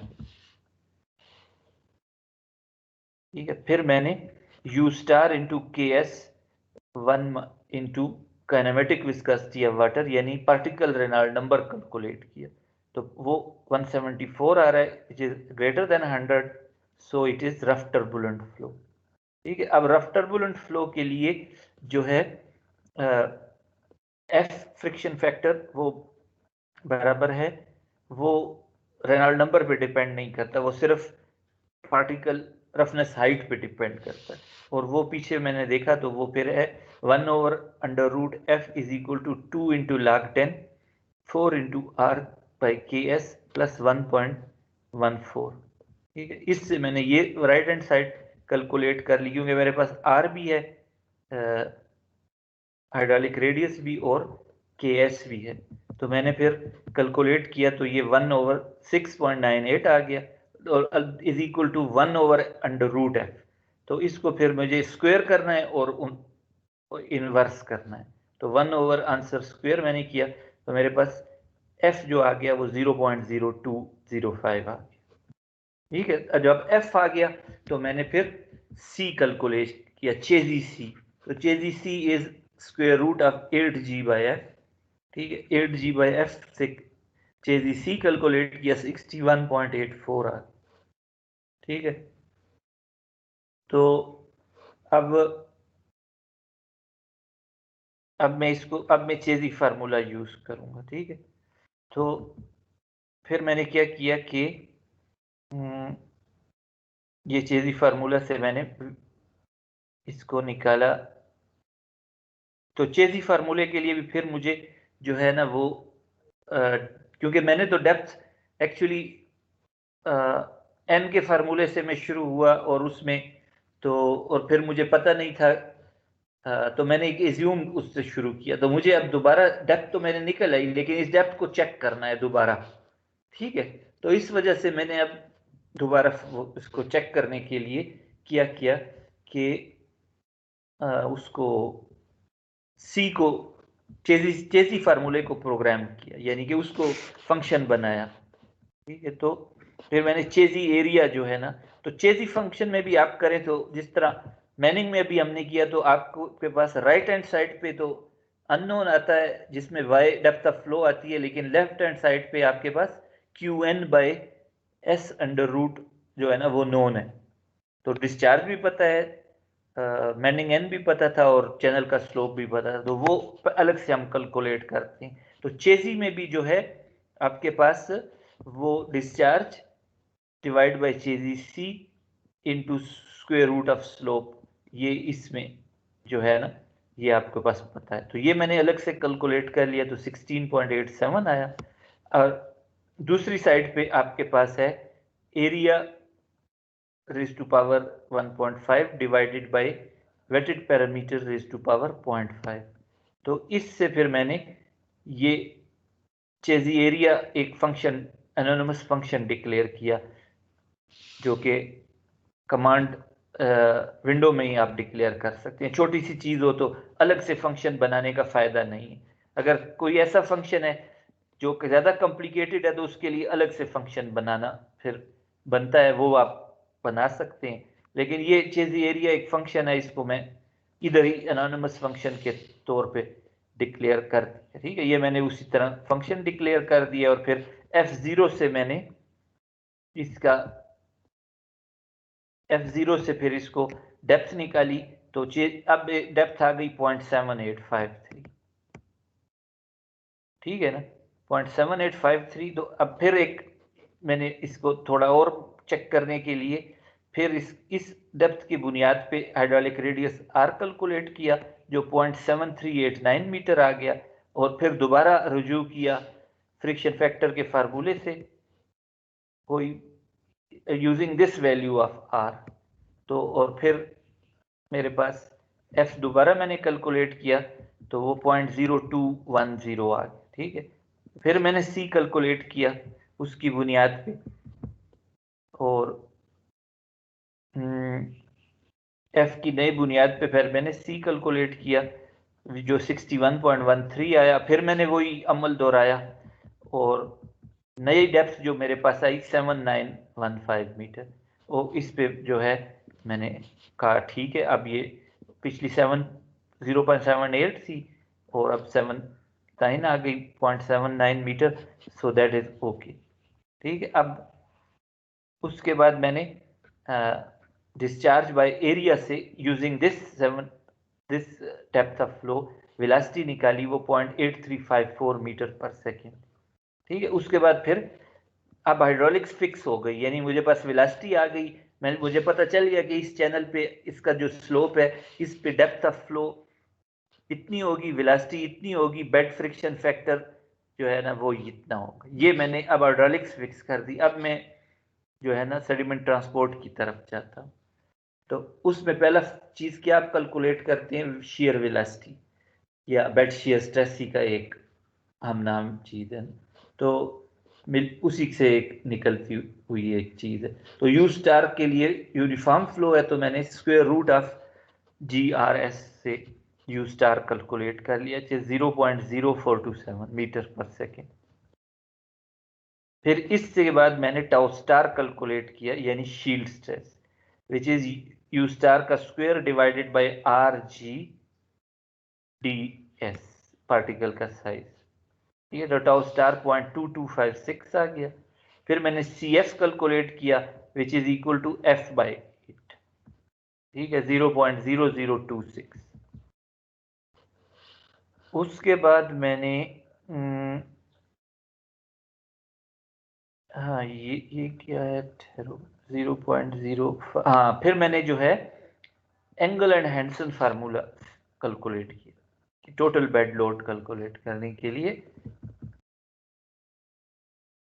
A: ठीक है। फिर मैंने यू स्टार इंटू के S 1 into kinematic viscosity of water यानी पार्टिकल रेनॉल्ड नंबर कैलकुलेट किया, तो वो 174 आ रहा है, which is greater than 100, so it is rough turbulent flow, ठीक है। अब रफ टर्बुलेंट फ्लो के लिए जो है एफ फ्रिक्शन फैक्टर वो बराबर है, वो रेनॉल्ड नंबर पे डिपेंड नहीं करता, वो सिर्फ पार्टिकल रफनेस हाइट पे डिपेंड करता है। और वो पीछे मैंने देखा तो वो फिर है 1 over under root f is equal to 2 into log 10 4 into r by ks plus 1.14, ठीक है। इससे मैंने ये राइट हैंड साइड कैलकुलेट कर ली, क्योंकि मेरे पास आर भी है, हाइड्रोलिक रेडियस भी और के एस भी है। तो मैंने फिर कैलकुलेट किया तो ये 1 over 6.98 आ गया, और is equal to 1 over under root f. तो इसको फिर मुझे स्क्वायर करना है और इनवर्स करना है, तो 1 over आंसर स्क्वायर मैंने किया, तो मेरे पास एफ जो आ गया वो 0.0205 आ गया, ठीक है। जब एफ आ गया तो मैंने फिर सी कैलकुलेट किया, चेजी सी। तो Chezy C is square root of 8g/f। ठीक है, 8g/f से चेजी सी कैलकुलेट किया 61.84 आ। ठीक है, तो अब मैं चेजी फार्मूला यूज करूंगा। ठीक है, तो फिर मैंने क्या किया कि ये चेजी फार्मूला से मैंने इसको निकाला। तो चेजी फार्मूले के लिए भी फिर मुझे जो है ना वो क्योंकि मैंने तो डेप्थ एक्चुअली एन के फार्मूले से मैं शुरू हुआ और उसमें तो और फिर मुझे पता नहीं था, तो मैंने एक एज्यूम उससे शुरू किया। तो मुझे अब दोबारा डेप्थ तो मैंने निकल आई, लेकिन इस डेप्थ को चेक करना है दोबारा। ठीक है, तो इस वजह से मैंने अब दोबारा उसको चेक करने के लिए किया कि उसको सी को चेजी फार्मूले को प्रोग्राम किया, यानी कि उसको फंक्शन बनाया। ठीक है, तो फिर मैंने चेजी एरिया जो है ना, तो चेजी फंक्शन में भी आप करें तो जिस तरह मैनिंग में भी हमने किया, तो आपको के पास राइट हैंड साइड पे तो अननोन आता है जिसमें वाई डेप्थ ऑफ फ्लो आती है, लेकिन लेफ्ट हैंड साइड पे आपके पास QN/S अंडर रूट जो है ना वो नोन है। तो डिस्चार्ज भी पता है, मैनिंग एन भी पता था और चैनल का स्लोप भी पता था, तो वो अलग से हम कैलकुलेट करते हैं। तो चेजी में भी जो है आपके पास वो discharge divide by Chezy c into square root of slope, ये इसमें जो है ना ये आपके पास पता है। तो ये मैंने अलग से कैलकुलेट कर लिया, तो 16.87 आया। और दूसरी साइड पे आपके पास है area raise to power 1.5 divided by weighted parameter raise to power 0.5। तो इससे फिर मैंने ये चेजी एरिया एक फंक्शन एनोनिमस फंक्शन डिक्लेयर किया, जो कि कमांड विंडो में ही आप डिक्लेयर कर सकते हैं। छोटी सी चीज हो तो अलग से फंक्शन बनाने का फायदा नहीं है। अगर कोई ऐसा फंक्शन है जो कि ज्यादा कॉम्प्लिकेटेड है तो उसके लिए अलग से फंक्शन बनाना फिर बनता है, वो आप बना सकते हैं। लेकिन ये चेजी एरिया एक फंक्शन है, इसको मैं इधर ही एनोनिमस फंक्शन के तौर पे डिक्लेयर कर दिया। ठीक है, ये मैंने उसी तरह फंक्शन डिक्लेयर कर दिया और फिर F0 से मैंने इसका F0 से फिर इसको डेप्थ निकाली। तो अब डेप्थ आ गई 0.7853। ठीक है ना, 0.7853। तो अब फिर एक मैंने इसको थोड़ा और चेक करने के लिए फिर इस डेप्थ की बुनियाद पे हाइड्रोलिक रेडियस आर कैलकुलेट किया, जो 0.7389 मीटर आ गया। और फिर दोबारा रुजू किया फ्रिक्शन फैक्टर के फार्मूले से, कोई using this value of r. तो और फिर मेरे पास एफ दोबारा मैंने कैलकुलेट किया, तो वो 0.0210 आ गया। ठीक है, फिर मैंने सी कैलकुलेट किया उसकी बुनियाद पे, और एफ की नई बुनियाद पे फिर मैंने सी कैलकुलेट किया, जो 61.13 आया। फिर मैंने वही अमल दोहराया और नई डेप्थ जो मेरे पास आई 7915 मीटर, वो इस पे जो है मैंने कहा ठीक है, अब ये पिछली 0.78 थी और अब 79 आ गई, 0.79 metre, so that is okay. ठीक है, अब उसके बाद मैंने डिस्चार्ज बाय एरिया से using this depth of flow velocity निकाली, वो 0.8354 मीटर पर सेकेंड। ठीक है, उसके बाद फिर अब हाइड्रोलिक्स फिक्स हो गई, यानी मुझे पास वेलोसिटी आ गई। मुझे पता चल गया कि इस चैनल पे इसका जो स्लोप है, इस पे डेप्थ ऑफ फ्लो इतनी होगी, वेलोसिटी इतनी होगी, बेड फ्रिक्शन फैक्टर जो है ना वो इतना होगा। ये मैंने अब हाइड्रोलिक्स फिक्स कर दी। अब मैं जो है ना सेडिमेंट ट्रांसपोर्ट की तरफ जाता हूँ। तो उसमें पहला चीज क्या आप कैलकुलेट करते हैं, शेयर वेलोसिटी या बेड शेयर स्ट्रेस का एक हम नाम चीज है। तो उसी से एक निकलती हुई एक चीज है। तो यू स्टार के लिए यूनिफॉर्म फ्लो है, तो मैंने स्क्वायर रूट ऑफ GRS से यू स्टार कैलकुलेट कर लिया, 0.0427 मीटर पर सेकेंड। फिर इसके बाद मैंने टाउ स्टार कैलकुलेट किया, यानी shield stress, which is U star का square divided by R G D S, particle का साइज। ठीक है, तो टाउ स्टार 0.2256 आ गया। फिर मैंने सी एफ कैलकुलेट किया, which is equal to f by 8। ठीक है, 0.0026। उसके बाद मैंने हाँ ये क्या है, 0.0, हाँ फिर मैंने जो है एंगल एंड हैंसन फार्मूला कैलकुलेट किया कि टोटल बेड लोड कैलकुलेट करने के लिए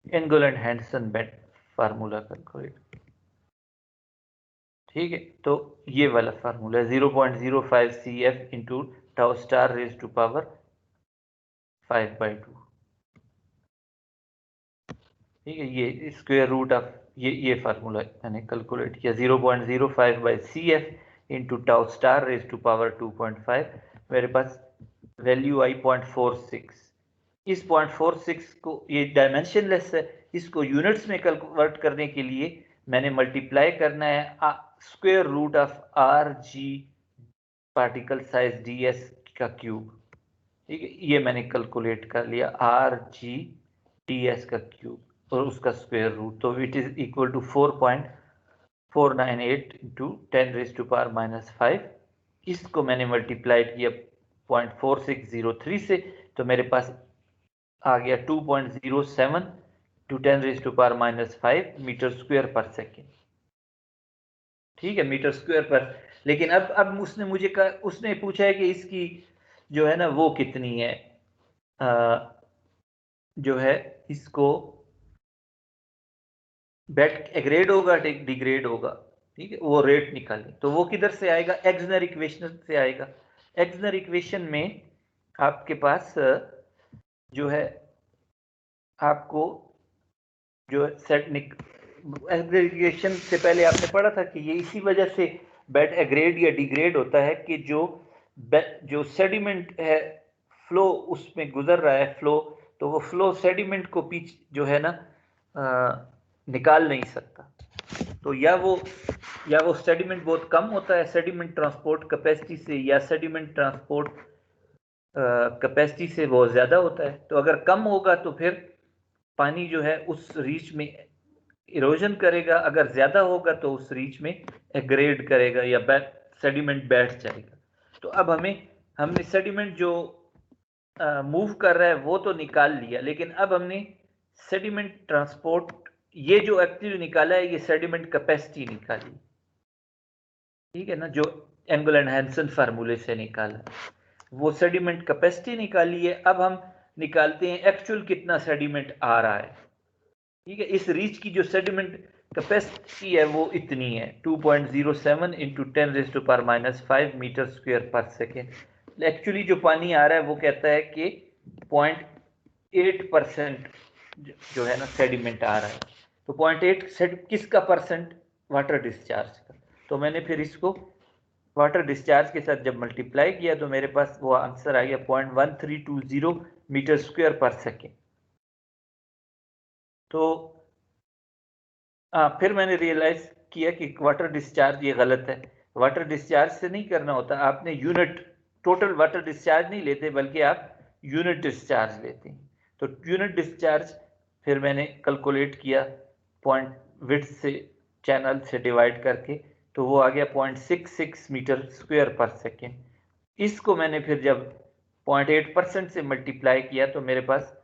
A: एंगल and Hansen bed formula calculate. ठीक है, तो ये वाला फार्मूला है 0.05 CF into tau star raise to power 5/2। ठीक है, ये स्क्वायर रूट ऑफ ये फार्मूला मैंने कैलकुलेट किया 0.05 by CF into tau star raise to power 2.5। मेरे पास वैल्यू आई 0.46। इस 0.46 को, ये डायमेंशनलेस है, इसको यूनिट्स में कन्वर्ट करने के लिए मैंने मल्टीप्लाई करना है square root of R G particle size D S का क्यूब। ठीक है, ये मैंने कैलकुलेट कर लिया, आर जी डी एस का क्यूब और उसका स्क्वायर रूट, तो it is equal to 4.498 into 10⁻⁻⁵। इसको मैंने मल्टीप्लाई किया 0.4603 से, तो मेरे पास आ गया 2.07 टू 10⁻⁻⁵ मीटर स्क्वायर पर सेकेंड। ठीक है, मीटर स्क्वायर पर। लेकिन अब उसने मुझे उसने पूछा है कि इसकी जो है ना वो कितनी है, जो है इसको बेट एग्रेड होगा डिग्रेड होगा। ठीक है, वो रेट निकालें, तो वो किधर से आएगा, एक्सनर इक्वेशन से आएगा। एक्सनर इक्वेशन में आपके पास जो है आपको जो सेट एग्रीगेशन से पहले आपने पढ़ा था कि ये इसी वजह से बेड एग्रेड या डिग्रेड होता है कि जो सेडिमेंट है फ्लो उसमें गुजर रहा है फ्लो, तो वो फ्लो सेडिमेंट को पीछे जो है ना निकाल नहीं सकता। तो या वो सेडिमेंट बहुत कम होता है सेडिमेंट ट्रांसपोर्ट कैपेसिटी से, या सेडिमेंट ट्रांसपोर्ट कैपेसिटी से बहुत ज़्यादा होता है। तो अगर कम होगा तो फिर पानी जो है उस रीच में इरोजन करेगा, अगर ज़्यादा होगा तो उस रीच में एग्रेड करेगा या सेडिमेंट बैठ जाएगा। तो अब हमने सेडिमेंट जो मूव कर रहा है वो तो निकाल लिया, लेकिन अब हमने सेडिमेंट ट्रांसपोर्ट, ये जो एक्चुअली निकाला है ये सेडिमेंट कैपेसिटी निकाली। ठीक है ना, जो एंगल एंड हैंसन फार्मूले से निकाला वो सेडिमेंट कैपेसिटी निकाली है। अब हम निकालते हैं एक्चुअल कितना सेडिमेंट आ रहा है। ठीक है, इस रीच की जो सेडिमेंट कैपेसिटी है वो इतनी है 2.07 इंटू 10⁻⁻⁵ मीटर स्क्वायर पर सेकेंड। एक्चुअली जो पानी आ रहा है वो कहता है कि 0.8% जो है ना सेडिमेंट आ रहा है। तो 0.8 किसका परसेंट, वाटर डिस्चार्ज का। तो मैंने फिर इसको वाटर डिस्चार्ज के साथ जब मल्टीप्लाई किया तो मेरे पास वो आंसर आ गया 0.1320 मीटर स्क्वायर पर सेकेंड। तो फिर मैंने रियलाइज किया कि वाटर डिस्चार्ज ये गलत है। वाटर डिस्चार्ज से नहीं करना होता, आपने यूनिट टोटल वाटर डिस्चार्ज नहीं लेते बल्कि आप यूनिट डिस्चार्ज लेते हैं। तो यूनिट डिस्चार्ज फिर मैंने कैलकुलेट किया पॉइंट विड्थ से चैनल से डिवाइड करके, तो वो आ गया 0.66 मीटर स्क्वायर पर सेकेंड। इसको मैंने फिर जब 0.8% से मल्टीप्लाई किया तो मेरे पास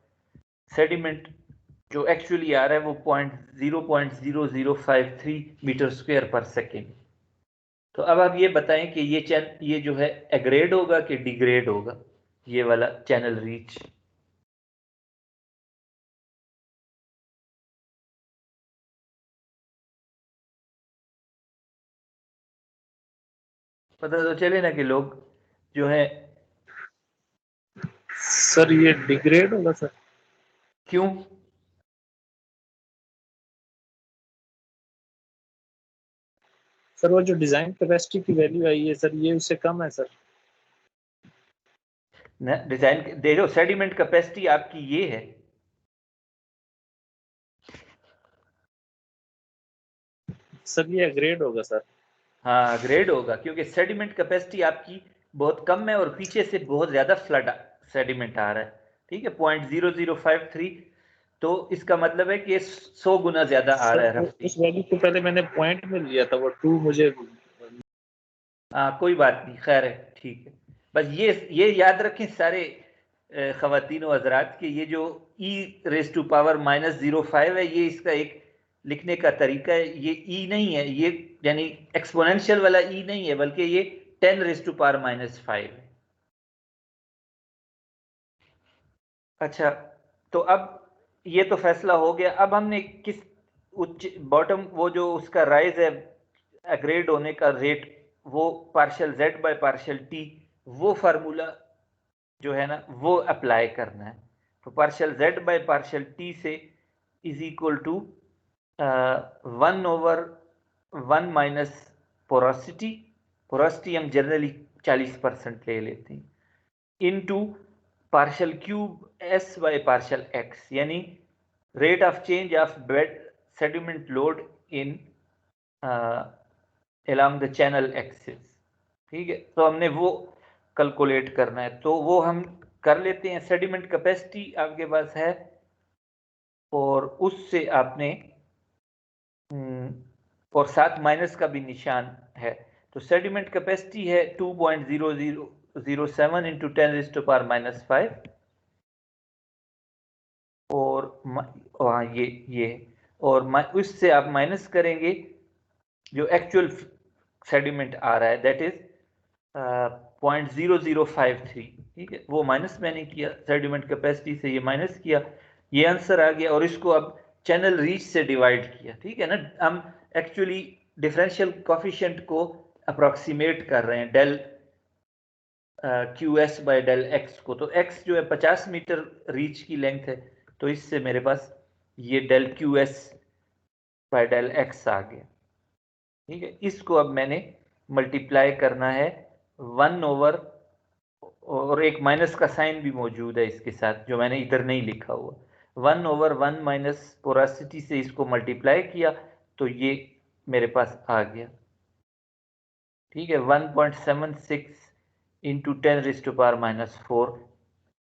A: सेडिमेंट जो एक्चुअली आ रहा है वो 0.0053 मीटर स्क्वायर पर सेकेंड। तो अब आप ये बताएं कि ये जो है एग्रेड होगा कि डिग्रेड होगा, ये वाला चैनल रीच। पता तो चले ना कि लोग जो है।
B: सर ये डिग्रेड होगा सर।
A: क्यों?
B: सर वो जो डिजाइन कैपेसिटी की वैल्यू आई है सर, ये उससे कम है सर।
A: डिजाइन देखो, सेडिमेंट कैपेसिटी आपकी ये है,
B: सर ये ग्रेड होगा सर।
A: हाँ ग्रेड होगा, क्योंकि सेडिमेंट कैपेसिटी आपकी बहुत कम है और पीछे से बहुत ज्यादा फ्लड सेडिमेंट आ रहा है, ठीक है 0.0053, तो इसका मतलब है कि 100 गुना ज्यादा आ रहा है
B: सर
A: रफ्ती।
B: उस वैल्यू को पहले मैंने पॉइंट में लिया था, वो 2 मुझे।
A: कोई बात नहीं, खैर है, ठीक है। बस ये याद रखें सारे ख़वातीन व हज़रात कि ये जो e⁻⁻05 है, ये इसका एक लिखने का तरीका है। ये e नहीं है, ये यानी एक्सपोनेंशियल वाला e नहीं है, बल्कि ये 10⁻⁻5 है। अच्छा, तो अब ये तो फैसला हो गया। अब हमने किस उच्च बॉटम वो जो उसका राइज है एग्रेड होने का रेट, वो partial z by partial t, वो फार्मूला जो है ना वो अप्लाई करना है। तो partial z by partial t से is equal to 1/1 minus porosity, porosity हम जनरली 40% ले लेते हैं, into partial cube s by partial x, यानी rate of change of bed sediment load in along the channel axis. ठीक है, तो हमने वो कैलकुलेट करना है, तो वो हम कर लेते हैं। सेडिमेंट कैपेसिटी आपके पास है और उससे आपने और साथ माइनस का भी निशान है। तो सेडिमेंट कैपेसिटी है 2.0007 इंटू 10⁻⁻5 और हाँ ये और उससे आप माइनस करेंगे जो एक्चुअल सेडिमेंट आ रहा है, दैट इज 0.0053। ठीक है, वो माइनस मैंने किया, सेडिमेंट कैपेसिटी से ये माइनस किया, ये आंसर आ गया। और इसको अब चैनल रीच से डिवाइड किया। ठीक है ना, हम एक्चुअली डिफरेंशियल कोफिशिएंट को अप्रोक्सीमेट कर रहे हैं del Q S by del X को। तो एक्स जो है 50 मीटर रीच की लेंथ है, तो इससे मेरे पास ये del Q S by del X आ गया। ठीक है, इसको अब मैंने मल्टीप्लाई करना है 1/, और एक माइनस का साइन भी मौजूद है इसके साथ जो मैंने इधर नहीं लिखा हुआ, 1/1 माइनस पोरोसिटी से इसको मल्टीप्लाई किया, तो ये मेरे पास आ गया। ठीक है, 1.76 इंटू 10⁻⁻4,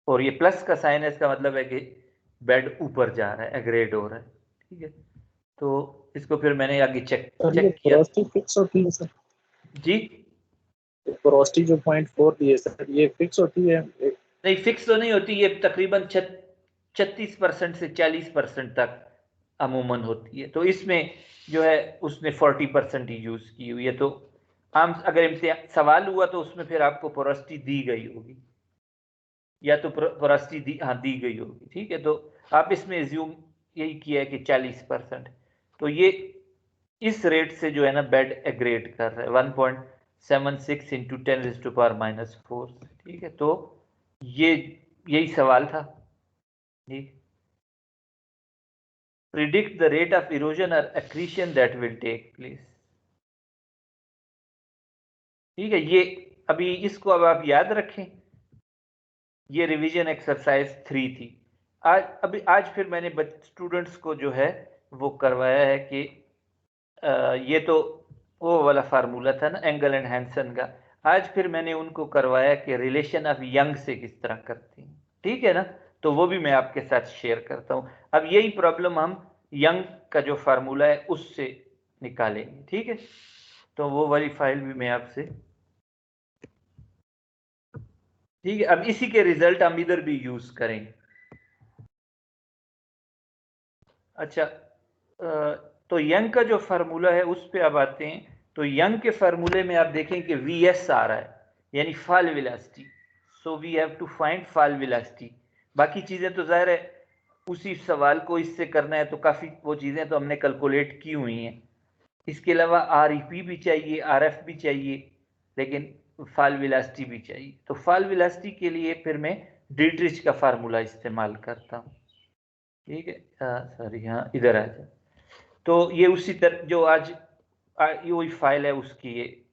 A: और ये प्लस का साइन है, इसका मतलब है कि बेड ऊपर जा रहा है, एग्रेड हो रहा है। ठीक है, तो इसको फिर मैंने आगे चेक
B: ये
A: किया।
B: पोरोसिटी फिक्स होती है सर?
A: जी
B: पोरोसिटी जो 0.4 दी है सर, ये फिक्स होती है?
A: नहीं, फिक्स तो नहीं होती, ये तकरीबन 36% से 40% तक अमूमन होती है। तो इसमें जो है उसने 40% ही यूज की हुई है। तो आम अगर सवाल हुआ तो उसमें फिर आपको पोरोसिटी दी गई होगी, या तो पोरोसिटी दी गई होगी। ठीक है, तो आप इसमें एज्यूम यही किया है कि 40%। तो ये इस रेट से जो है ना बेड एग्रेड कर रहा है 1.76 इंटू 10⁻⁻4। ठीक है, तो ये यही सवाल था जी। Predict the rate of erosion और accretion that will take place. ठीक है, ये अभी इसको अब आप याद रखें, ये रिवीजन एक्सरसाइज 3 थी। आज फिर मैंने स्टूडेंट्स को जो है वो करवाया है कि ये तो वो वाला फार्मूला था ना एंगल एंड हैंसन का। आज फिर मैंने उनको करवाया कि रिलेशन ऑफ यंग से किस तरह करते हैं। ठीक है ना, तो वो भी मैं आपके साथ शेयर करता हूं। अब यही प्रॉब्लम हम यंग का जो फार्मूला है उससे निकालेंगे। ठीक है, तो वो वाली फाइल भी मैं आपसे, ठीक है, अब इसी के रिजल्ट हम इधर भी यूज करेंगे। अच्छा, तो यंग का जो फार्मूला है उस पर अब आते हैं। तो यंग के फार्मूले में आप देखें कि वी एस आ रहा है, यानी fall velocity. So we have to find fall velocity. बाकी चीजें तो जाहिर है उसी सवाल को इससे करना है, तो काफी वो चीजें तो हमने कैलकुलेट की हुई हैं। इसके अलावा आर ई पी भी चाहिए, आर एफ भी चाहिए, लेकिन फॉल वेलोसिटी भी चाहिए। तो फॉल वेलोसिटी के लिए फिर मैं डिट्रिच का फार्मूला इस्तेमाल करता हूँ। ठीक है, सॉरी, हाँ इधर आ जाए। तो ये उसी तरह जो आज ये वही फाइल है उसकी, ये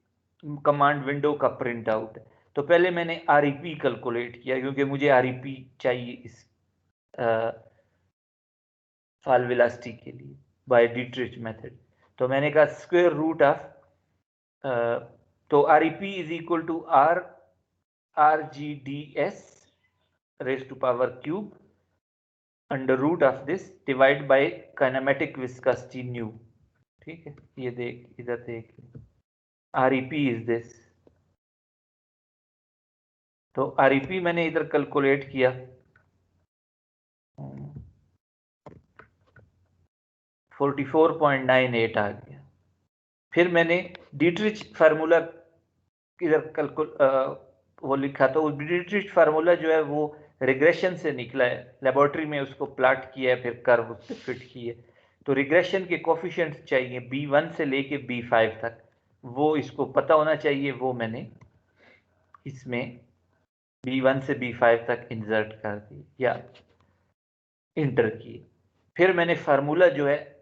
A: कमांड विंडो का प्रिंट आउट है। तो पहले मैंने आर ई पी कैलकुलेट किया, क्योंकि मुझे आर ई पी चाहिए इस फॉल वेलोसिटी के लिए बाय डिट्रिच मेथड। तो मैंने कहा स्क्वायर रूट ऑफ, तो REP is equal to RGDS raise to power cube under root of this divide by kinematic viscosity nu. ठीक है, ये देख, इधर देख, REP इज दिस। तो REP मैंने इधर कैलकुलेट किया, 44.98 आ गया। फिर मैंने डीट्रिच फार्मूला इधर वो लिखा, तो डीट्रिच फार्मूला जो है वो रिग्रेशन से निकला है, लेबोरेटरी में उसको प्लॉट किया है, फिर कर्व उस पर फिट किए। तो रिग्रेशन के कोफिशिएंट्स चाहिए B1 से लेके B5 तक, वो इसको पता होना चाहिए, वो मैंने इसमें B1 से B5 तक इंसर्ट कर दी या इंटर किए। फिर मैंने फार्मूला जो है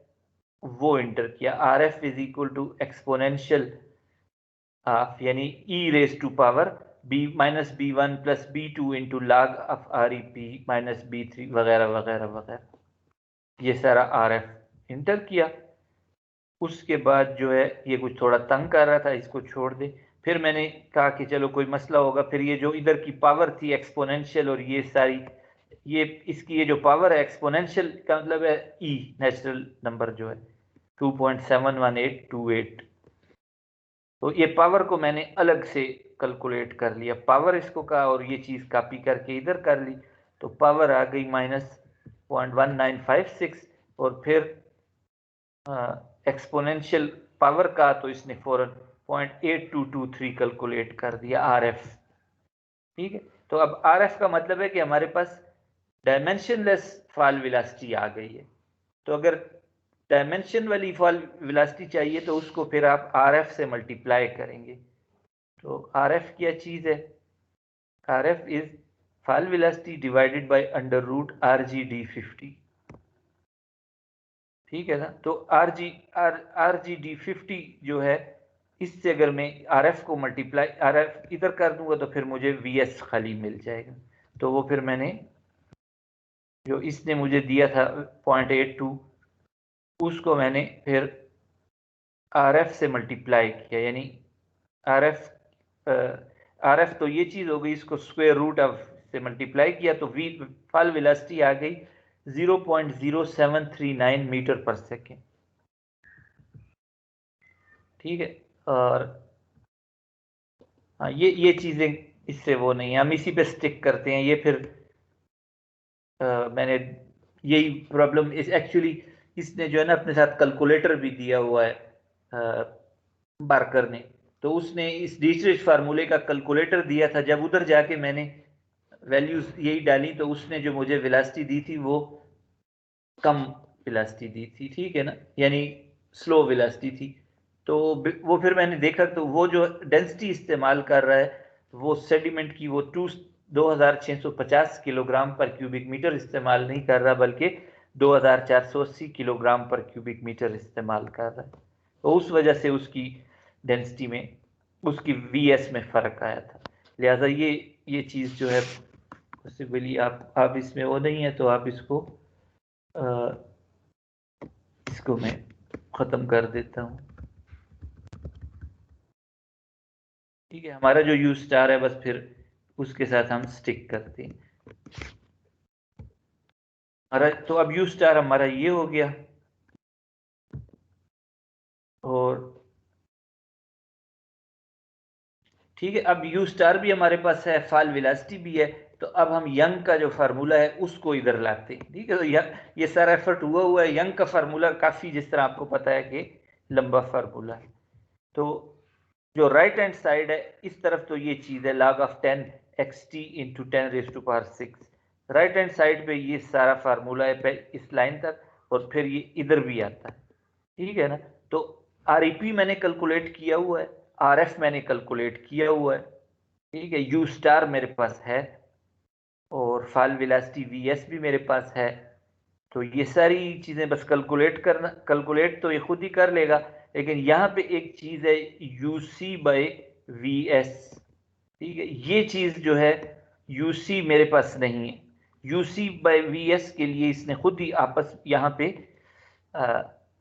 A: वो इंटर किया, RF is equal to exponential of, यानी E raise to power B-B1 plus B2 into log of REP minus B3 वगैरह वगैरह वगैरह, ये सारा RF इंटर किया। उसके बाद जो है ये कुछ थोड़ा तंग कर रहा था, इसको छोड़ दे। फिर मैंने कहा कि चलो कोई मसला होगा, फिर ये जो इधर की पावर थी एक्सपोनेंशियल, और ये सारी ये इसकी ये जो पावर है एक्सपोनेंशियल का मतलब है E नेचुरल नंबर जो है 2.71828, तो ये पावर को मैंने अलग से कैलकुलेट कर लिया, पावर इसको कहा, और ये चीज़ कॉपी करके इधर कर ली, तो पावर आ गई -0.1956, और फिर एक्सपोनेंशियल पावर का तो इसने फौरन 0.8223 कैलकुलेट कर दिया RF। ठीक है, तो अब RF का मतलब है कि हमारे पास डायमेंशनलेस फॉल वेलोसिटी आ गई है। तो अगर डायमेंशन वाली फॉल वेलोसिटी चाहिए तो उसको फिर आप RF से मल्टीप्लाई करेंगे। तो RF क्या चीज़ है? RF is fall velocity divided by under root RGD50। ठीक है ना, तो RGD50 जो है, इससे अगर मैं RF को मल्टीप्लाई RF इधर कर दूंगा तो फिर मुझे VS खाली मिल जाएगा। तो वो फिर मैंने जो इसने मुझे दिया था 0.82, उसको मैंने फिर RF से मल्टीप्लाई किया, यानी RF तो ये चीज़ हो गई, इसको स्क्वायर रूट ऑफ से मल्टीप्लाई किया तो फॉल वेलोसिटी आ गई 0.0739 मीटर पर सेकेंड। ठीक है, और हाँ, ये चीज़ें इससे वो नहीं है, हम इसी पे स्टिक करते हैं। ये फिर मैंने यही प्रॉब्लम इस एक्चुअली इसने जो है ना अपने साथ कैलकुलेटर भी दिया हुआ है बार्कर ने, तो उसने इस डीटरिच फार्मूले का कैलकुलेटर दिया था। जब उधर जाके मैंने वैल्यूज यही डाली तो उसने जो मुझे वेलोसिटी दी थी वो कम वेलोसिटी दी थी। ठीक है ना, यानी स्लो वेलोसिटी थी। तो वो फिर मैंने देखा तो वो जो डेंसिटी इस्तेमाल कर रहा है वो सेडिमेंट की वो 2650 किलोग्राम पर क्यूबिक मीटर इस्तेमाल नहीं कर रहा, बल्कि 2480 किलोग्राम पर क्यूबिक मीटर इस्तेमाल कर रहा है। तो उस वजह से उसकी डेंसिटी में, उसकी VS में फ़र्क आया था। लिहाजा ये चीज़ जो है पॉसिबली आप इसमें वो नहीं है, तो आप इसको मैं ख़त्म कर देता हूँ। ठीक है, हमारा जो U स्टार है बस फिर उसके साथ हम स्टिक करते हैं। हमारा तो अब U स्टार हमारा ये हो गया, और ठीक है, अब U स्टार भी हमारे पास है, फॉल वेलोसिटी भी है। तो अब हम यंग का जो फार्मूला है उसको इधर लाते हैं। ठीक है, तो ये सारा एफर्ट हुआ है। यंग का फार्मूला काफ़ी, जिस तरह आपको पता है कि लंबा फार्मूला है। तो जो राइट हैंड साइड है इस तरफ, तो ये चीज़ है log of 10 xt into 10⁻⁶। Right hand side पे ये सारा फार्मूला है इस लाइन तक, और फिर ये इधर भी आता है। ठीक है ना, तो REP मैंने कैलकुलेट किया हुआ है, RF मैंने कैलकुलेट किया हुआ है। ठीक है, U स्टार मेरे पास है, और फॉल वेलोसिटी VS भी मेरे पास है। तो ये सारी चीज़ें बस कैलकुलेट तो ये खुद ही कर लेगा, लेकिन यहाँ पे एक चीज़ है UC/VS। ठीक है, ये चीज़ जो है UC मेरे पास नहीं है। UC/VS के लिए इसने खुद ही आपस यहाँ पे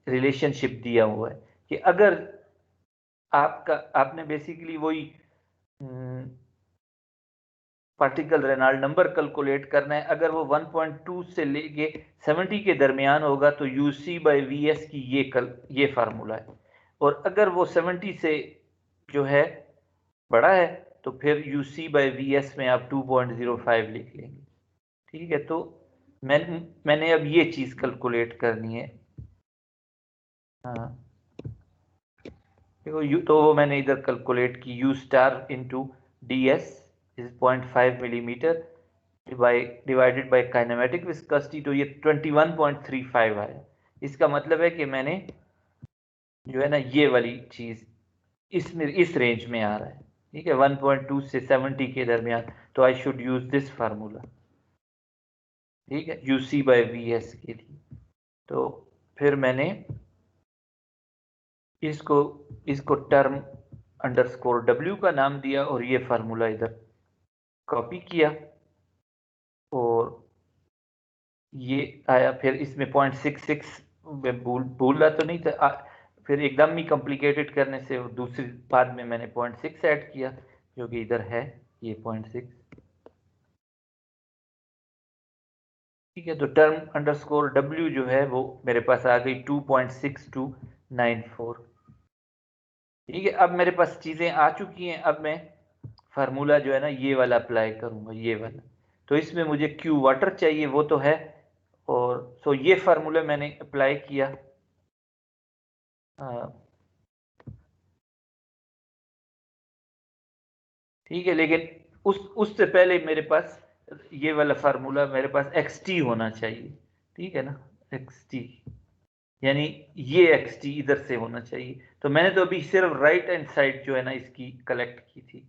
A: रिलेशनशिप दिया हुआ है कि अगर आपने बेसिकली वही पार्टिकल रेनॉल्ड नंबर कैलकुलेट करना है। अगर वो 1.2 से लेके 70 के दरमियान होगा तो UC/VS की ये फार्मूला है, और अगर वो 70 से जो है बड़ा है तो फिर UC/VS में आप 2.05 लिख लेंगे। ठीक है, तो मैंने अब ये चीज कैलकुलेट करनी है। हाँ, तो वो मैंने इधर कैलकुलेट की U star into DS is 0.5 millimetre divided by kinematic viscosity, तो ये 21.35 आया। इसका मतलब है कि मैंने जो है ना ये वाली चीज इसमें इस रेंज में आ रहा है। ठीक है, 1.2 से 70 के दरमियान, तो I should use this formula. ठीक है, UC/VS के लिए। तो फिर मैंने इसको टर्म अंडरस्कोर W का नाम दिया और ये फार्मूला इधर कॉपी किया, और ये आया। फिर इसमें 0.66 भूल रहा तो नहीं था, फिर एकदम ही कॉम्प्लिकेटेड करने से दूसरी बाद में मैंने 0.6 ऐड किया, जो कि इधर है ये 0.6। ठीक है, तो टर्म अंडरस्कोर W जो है वो मेरे पास आ गई 2.6294। ठीक है, अब मेरे पास चीजें आ चुकी हैं। अब मैं फार्मूला जो है ना ये वाला अप्लाई करूंगा, ये वाला। तो इसमें मुझे Q वाटर चाहिए, वो तो है, और सो ये फार्मूला मैंने अप्लाई किया। ठीक है, लेकिन उससे पहले मेरे पास ये वाला फार्मूला मेरे पास XT होना चाहिए। ठीक है ना, XT यानी ये XT इधर से होना चाहिए। तो मैंने तो अभी सिर्फ राइट हैंड साइड जो है ना इसकी कलेक्ट की थी,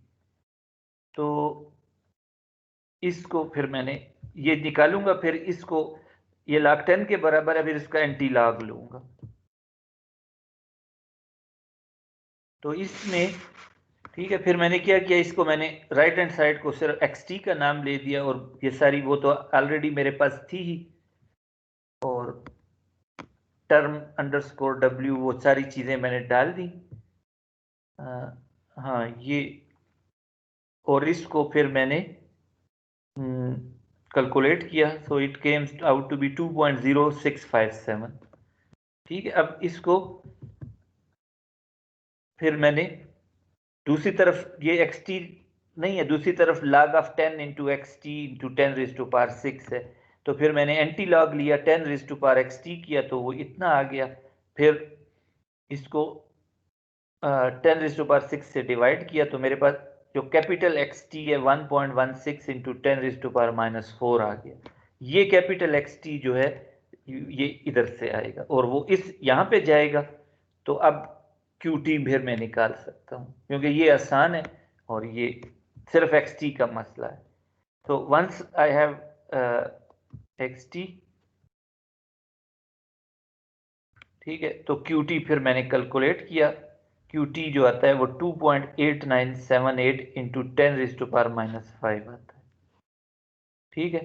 A: तो इसको फिर मैंने ये निकालूंगा, फिर इसको ये log 10 के बराबर है, फिर इसका एंटी लॉग लूंगा। तो इसमें ठीक है, फिर मैंने क्या किया, इसको मैंने राइट हैंड साइड को सिर्फ XT का नाम ले दिया, और ये सारी वो तो ऑलरेडी मेरे पास थी ही, और टर्म अंडरस्कोर W वो सारी चीजें मैंने डाल दी। हाँ ये, और इसको फिर मैंने कैलकुलेट किया, so it comes out to be 2.0657। ठीक है, अब इसको फिर मैंने दूसरी तरफ ये XT नहीं है, दूसरी तरफ log of 10 into XT into 10⁻6 है, तो फिर मैंने एंटी लॉग लिया, 10⁻XT किया, तो वो इतना आ गया। फिर इसको 10⁻6 से डिवाइड किया, तो मेरे पास जो कैपिटल XT है 1.16 इंटू 10⁻⁻4 आ गया। ये कैपिटल XT जो है ये इधर से आएगा, और वो इस यहाँ पे जाएगा, तो अब QT फिर मैं निकाल सकता हूँ, क्योंकि ये आसान है और ये सिर्फ XT का मसला है। तो वंस आई हैव XT, ठीक है, तो QT फिर मैंने कैलकुलेट किया। QT जो आता है वो 2.8978 इंटू 10⁻⁻5 आता है। ठीक है,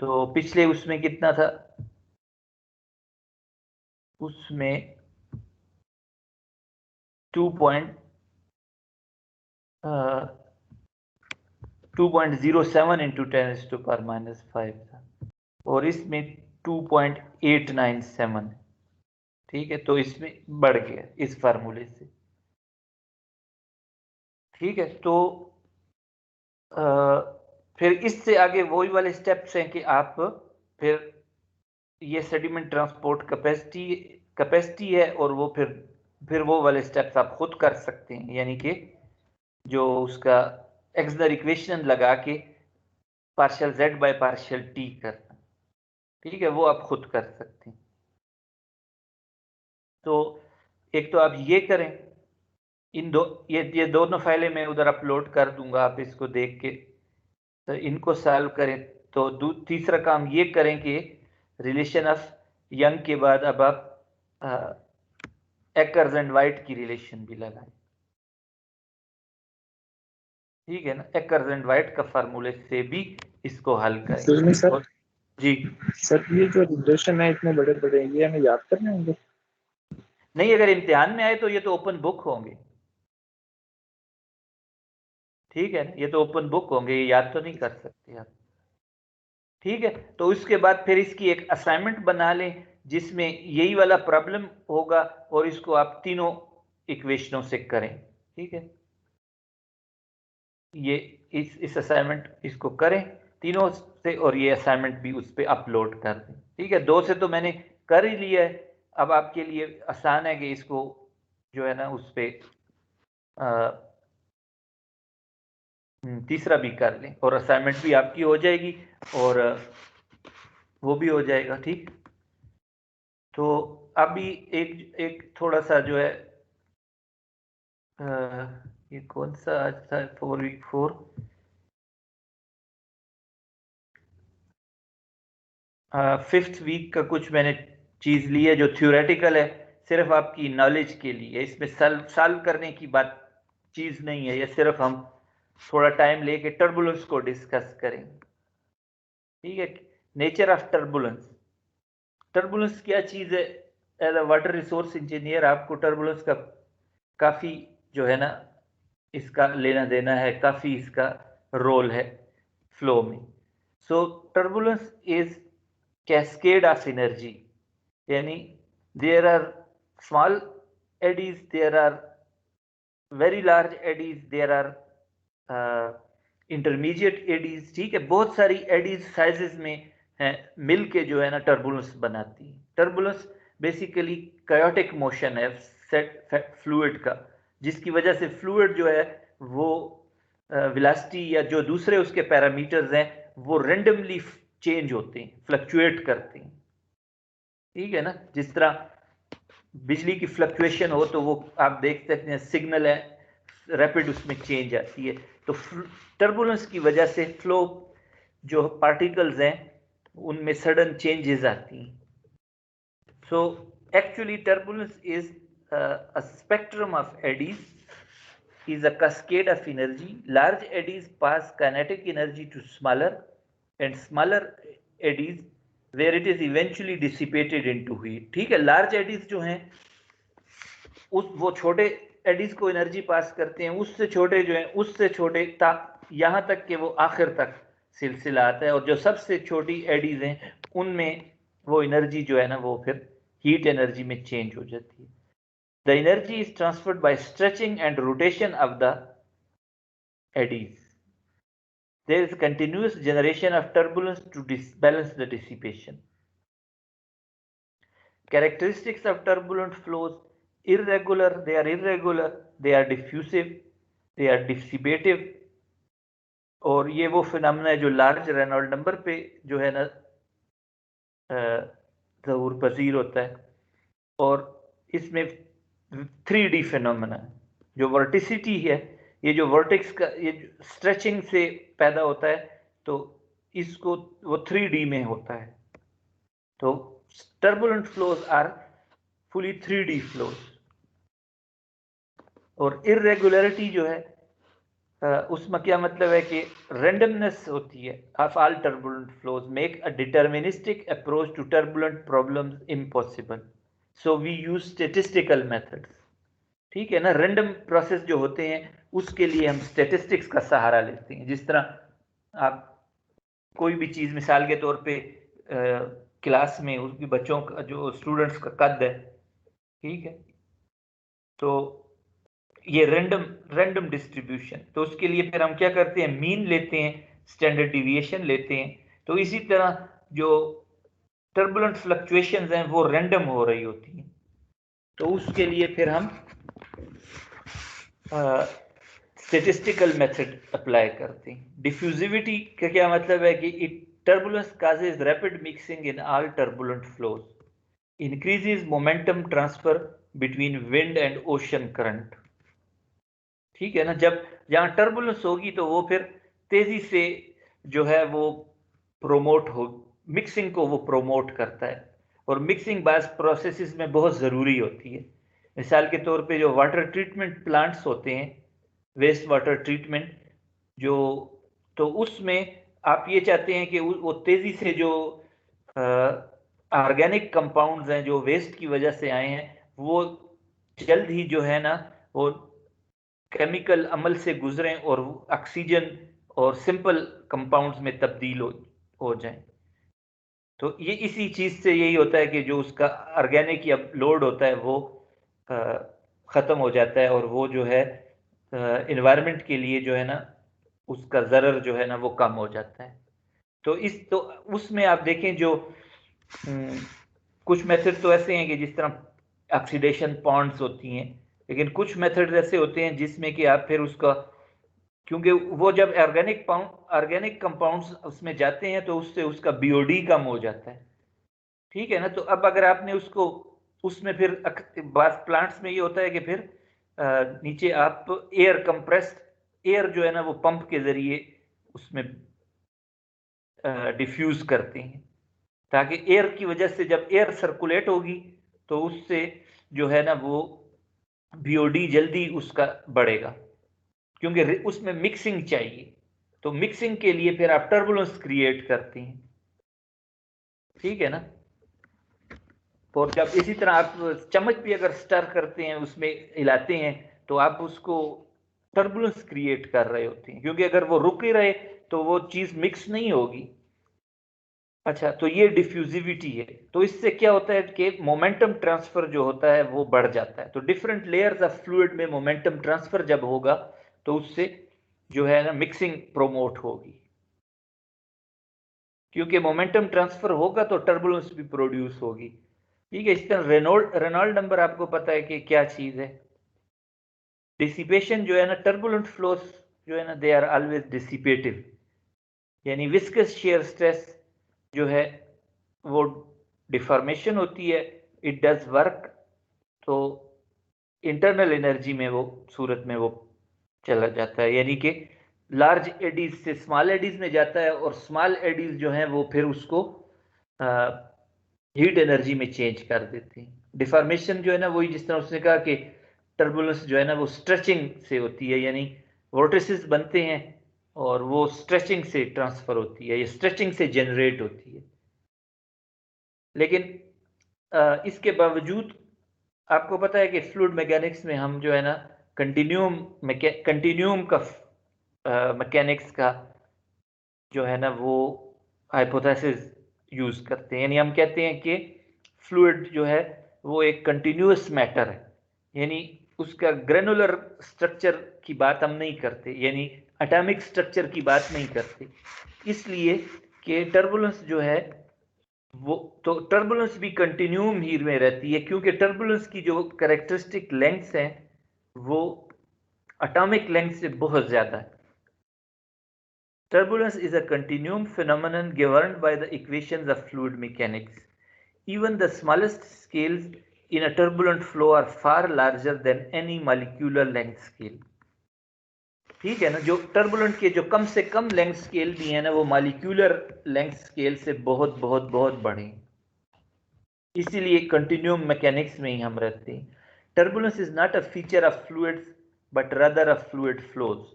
A: तो पिछले उसमें कितना था, उसमें 2.07 इंटू 10⁻⁻5 था, और इसमें 2.897 है। ठीक है, तो इसमें बढ़ गया इस फार्मूले से। ठीक है, तो फिर इससे आगे वही वाले स्टेप्स हैं कि आप फिर ये सेडिमेंट ट्रांसपोर्ट कैपेसिटी है, और वो फिर वो वाले स्टेप्स आप खुद कर सकते हैं, यानी कि जो उसका एक्सनर इक्वेशन लगा के partial Z by partial T करना। ठीक है, वो आप खुद कर सकते हैं। तो एक तो आप ये करें, ये दोनों फाइलें मैं उधर अपलोड कर दूंगा, आप इसको देख के तो इनको सॉल्व करें। तो तीसरा काम ये करें कि रिलेशन ऑफ यंग के बाद अब आप एकर्स एंड वाइट की रिलेशन भी लगाएं। ठीक है ना, एकर्स एंड वाइट का फार्मूले से भी इसको हल करें।
B: सर
A: जी
B: सर, ये जो रिलेशन है इतने बड़े बड़े, ये हमें याद करने होंगे?
A: नहीं, अगर इम्तिहान में आए तो ये तो ओपन बुक होंगे, ठीक है, ये तो ओपन बुक होंगे, ये याद तो नहीं कर सकते आप, ठीक है। तो उसके बाद फिर इसकी एक असाइनमेंट बना लें जिसमें यही वाला प्रॉब्लम होगा और इसको आप तीनों इक्वेशनों से करें, ठीक है। ये इस असाइनमेंट इसको करें तीनों से और ये असाइनमेंट भी उस पर अपलोड कर दें, ठीक है। 2 से तो मैंने कर ही लिया है, अब आपके लिए आसान है कि इसको जो है ना उस पर तीसरा भी कर लें और असाइनमेंट भी आपकी हो जाएगी और वो भी हो जाएगा, ठीक। तो अभी एक थोड़ा सा जो है ये कौन सा आज था 4 वीक 4, 5th वीक का कुछ मैंने चीज ली है जो थ्योरेटिकल है, सिर्फ आपकी नॉलेज के लिए, इसमें सॉल्व करने की बात चीज नहीं है, ये सिर्फ हम थोड़ा टाइम लेके टर्बुलेंस को डिस्कस करेंगे, ठीक है। नेचर ऑफ टर्बुलेंस, टर्बुलेंस क्या चीज है, as a water resource engineer आपको टर्बुलेंस का काफी जो है ना इसका लेना देना है, काफी इसका रोल है फ्लो में। So turbulence is cascade of energy, यानी there are small eddies, there are very large eddies, there are intermediate eddies, ठीक है। बहुत सारी एडीज साइजेस में है, मिल के जो है ना टर्बुलेंस बनाती है। टर्बुलेंस बेसिकली कायोटिक मोशन है सेट फ्लूइड का, जिसकी वजह से फ्लूइड जो है वो वेलोसिटी या जो दूसरे उसके पैरामीटर्स हैं वो रेंडमली चेंज होते हैं, फ्लक्चुएट करते हैं, ठीक है ना। जिस तरह बिजली की फ्लक्चुएशन हो तो वो आप देख सकते हैं सिग्नल है रैपिड उसमें चेंज आती है, तो टर्बुलेंस की वजह से फ्लो जो पार्टिकल्स हैं उनमें सडन चेंजेस आती हैं। So actually turbulence is a spectrum of eddies, is a cascade of energy. Large eddies pass kinetic energy to smaller and smaller eddies where it is eventually dissipated into heat, ठीक है। Large Aedes जो हैं उस वो छोटे Aedes को energy पास करते हैं, उससे छोटे जो हैं उससे छोटे यहाँ तक कि वो आखिर तक सिलसिला आता है, और जो सबसे छोटी एडीज हैं उनमें वो एनर्जी जो है ना वो फिर हीट एनर्जी में चेंज हो जाती है। The energy is transferred by stretching and rotation of the eddies. There is continuous generation of turbulence to balance the dissipation. Characteristics of turbulent flows: irregular, they are diffusive, they are dissipative, और ये वो phenomena है जो large Reynold number पे जो है ना ज़हूर पजीर होता है, और इसमें 3D फिनोमेना है। जो वर्टिसिटी है, ये जो वर्टेक्स का ये स्ट्रेचिंग से पैदा होता है, तो इसको वो 3D में होता है। तो turbulent flows are fully 3D flows. और इरेगुलरिटी जो है उसमें क्या मतलब है कि रेंडमनेस होती है of all turbulent flows make a deterministic approach to turbulent problems impossible, so we use statistical methods, ठीक है ना। रैंडम प्रोसेस जो होते हैं उसके लिए हम स्टैटिस्टिक्स का सहारा लेते हैं। जिस तरह आप कोई भी चीज मिसाल के तौर पे क्लास में उसकी बच्चों का जो स्टूडेंट्स का कद है, ठीक है, तो ये रैंडम डिस्ट्रीब्यूशन, तो उसके लिए फिर हम क्या करते हैं, मीन लेते हैं, स्टैंडर्ड डिविएशन लेते हैं। तो इसी तरह जो टर्बुलेंट फ्लक्चुएशंस हैं वो रैंडम हो रही होती हैं, तो उसके लिए फिर हम स्टेटिस्टिकल मेथड अप्लाई करते हैं। डिफ्यूजिविटी का क्या मतलब है कि it turbulence causes rapid mixing in all turbulent flows, increases momentum transfer between wind and ocean current, ठीक है ना। जब जहां टर्बुलेंस होगी तो वो फिर तेजी से जो है वो प्रोमोट हो, मिक्सिंग को वो प्रोमोट करता है, और मिक्सिंग बास प्रोसेसेस में बहुत ज़रूरी होती है। मिसाल के तौर पे जो वाटर ट्रीटमेंट प्लांट्स होते हैं, वेस्ट वाटर ट्रीटमेंट जो, तो उसमें आप ये चाहते हैं कि वो तेजी से जो ऑर्गेनिक कंपाउंड्स हैं जो वेस्ट की वजह से आए हैं वो जल्द ही जो है ना वो केमिकल अमल से गुजरें और ऑक्सीजन और सिंपल कंपाउंड्स में तब्दील हो जाएं। तो ये इसी चीज से यही होता है कि जो उसका ऑर्गेनिक या लोड होता है वो खत्म हो जाता है और वो जो है एनवायरनमेंट के लिए जो है ना उसका जरर जो है ना वो कम हो जाता है। तो उसमें आप देखें जो कुछ मेथड तो ऐसे हैं कि जिस तरह ऑक्सीडेशन पॉन्ड्स होती हैं, लेकिन कुछ मेथड ऐसे होते हैं जिसमें कि आप फिर उसका, क्योंकि वो जब ऑर्गेनिक कंपाउंड्स उसमें जाते हैं तो उससे उसका बीओडी कम हो जाता है। ठीक है ना। तो अब अगर आपने उसको उसमें फिर प्लांट्स में ये होता है कि फिर नीचे आप एयर कंप्रेस्ड एयर जो है ना वो पंप के जरिए उसमें डिफ्यूज करते हैं, ताकि एयर की वजह से जब एयर सर्कुलेट होगी तो उससे जो है ना वो बीओडी जल्दी उसका बढ़ेगा, क्योंकि उसमें मिक्सिंग चाहिए। तो मिक्सिंग के लिए फिर आप टर्बुलेंस क्रिएट करते हैं। ठीक है ना। और जब इसी तरह आप चम्मच भी अगर स्टर करते हैं उसमें हिलाते हैं तो आप उसको टर्बुलेंस क्रिएट कर रहे होते हैं, क्योंकि अगर वो रुक ही रहे तो वो चीज मिक्स नहीं होगी। अच्छा, तो ये डिफ्यूजिविटी है। तो इससे क्या होता है कि मोमेंटम ट्रांसफर जो होता है वो बढ़ जाता है। तो डिफरेंट लेयर्स ऑफ फ्लूइड में मोमेंटम ट्रांसफर जब होगा तो उससे जो है ना मिक्सिंग प्रोमोट होगी, क्योंकि मोमेंटम ट्रांसफर होगा तो टर्बुलेंस भी प्रोड्यूस होगी। ठीक है। इस तरह रेनॉल्ड नंबर आपको पता है कि क्या चीज है। डिसिपेशन जो है ना, टर्बुलेंट फ्लोस जो है ना दे आर ऑलवेज डिसिपेटिव, यानी विस्कस शेयर स्ट्रेस जो है वो डिफॉर्मेशन होती है, इट डज वर्क। तो इंटरनल एनर्जी में वो सूरत में वो चला जाता है, यानी कि लार्ज एडीज से स्मॉल एडीज में जाता है और स्मॉल एडीज जो है वो फिर उसको हीट एनर्जी में चेंज कर देती हैं। डिफॉर्मेशन जो है ना वही जिस तरह उसने कहा कि टर्बुलेंस जो है ना वो स्ट्रेचिंग से होती है, यानी वोर्टिसेस बनते हैं और वो स्ट्रेचिंग से ट्रांसफर होती है या स्ट्रेचिंग से जनरेट होती है। लेकिन इसके बावजूद आपको पता है कि फ्लूइड मैकेनिक्स में हम जो है ना कंटिन्यूम का मैकेनिक्स का जो है ना वो हाइपोथेसिस यूज करते हैं। यानी हम कहते हैं कि फ्लूइड जो है वो एक कंटिन्यूअस मैटर है, यानी उसका ग्रेनुलर स्ट्रक्चर की बात हम नहीं करते, यानी एटॉमिक स्ट्रक्चर की बात नहीं करते, इसलिए कि टर्बुलेंस जो है वो, तो टर्बुलेंस भी कंटिन्यूम ही में रहती है, क्योंकि टर्बुलेंस की जो कैरेक्टरिस्टिक लेंथ्स हैं वो एटॉमिक लेंथ से बहुत ज्यादा है। Turbulence is a continuum phenomenon governed by the equations of fluid mechanics. Even the smallest scales in a turbulent flow are far larger than any molecular length scale. ठीक है ना। जो टर्बुलेंट के जो कम से कम लेंथ स्केल भी है ना वो मॉलिक्यूलर लेंथ स्केल से बहुत बहुत बहुत बड़े, इसीलिए कंटिन्यूम मैकेनिक्स में ही हम रहते हैं। Turbulence is not a feature of fluids but rather of fluid flows.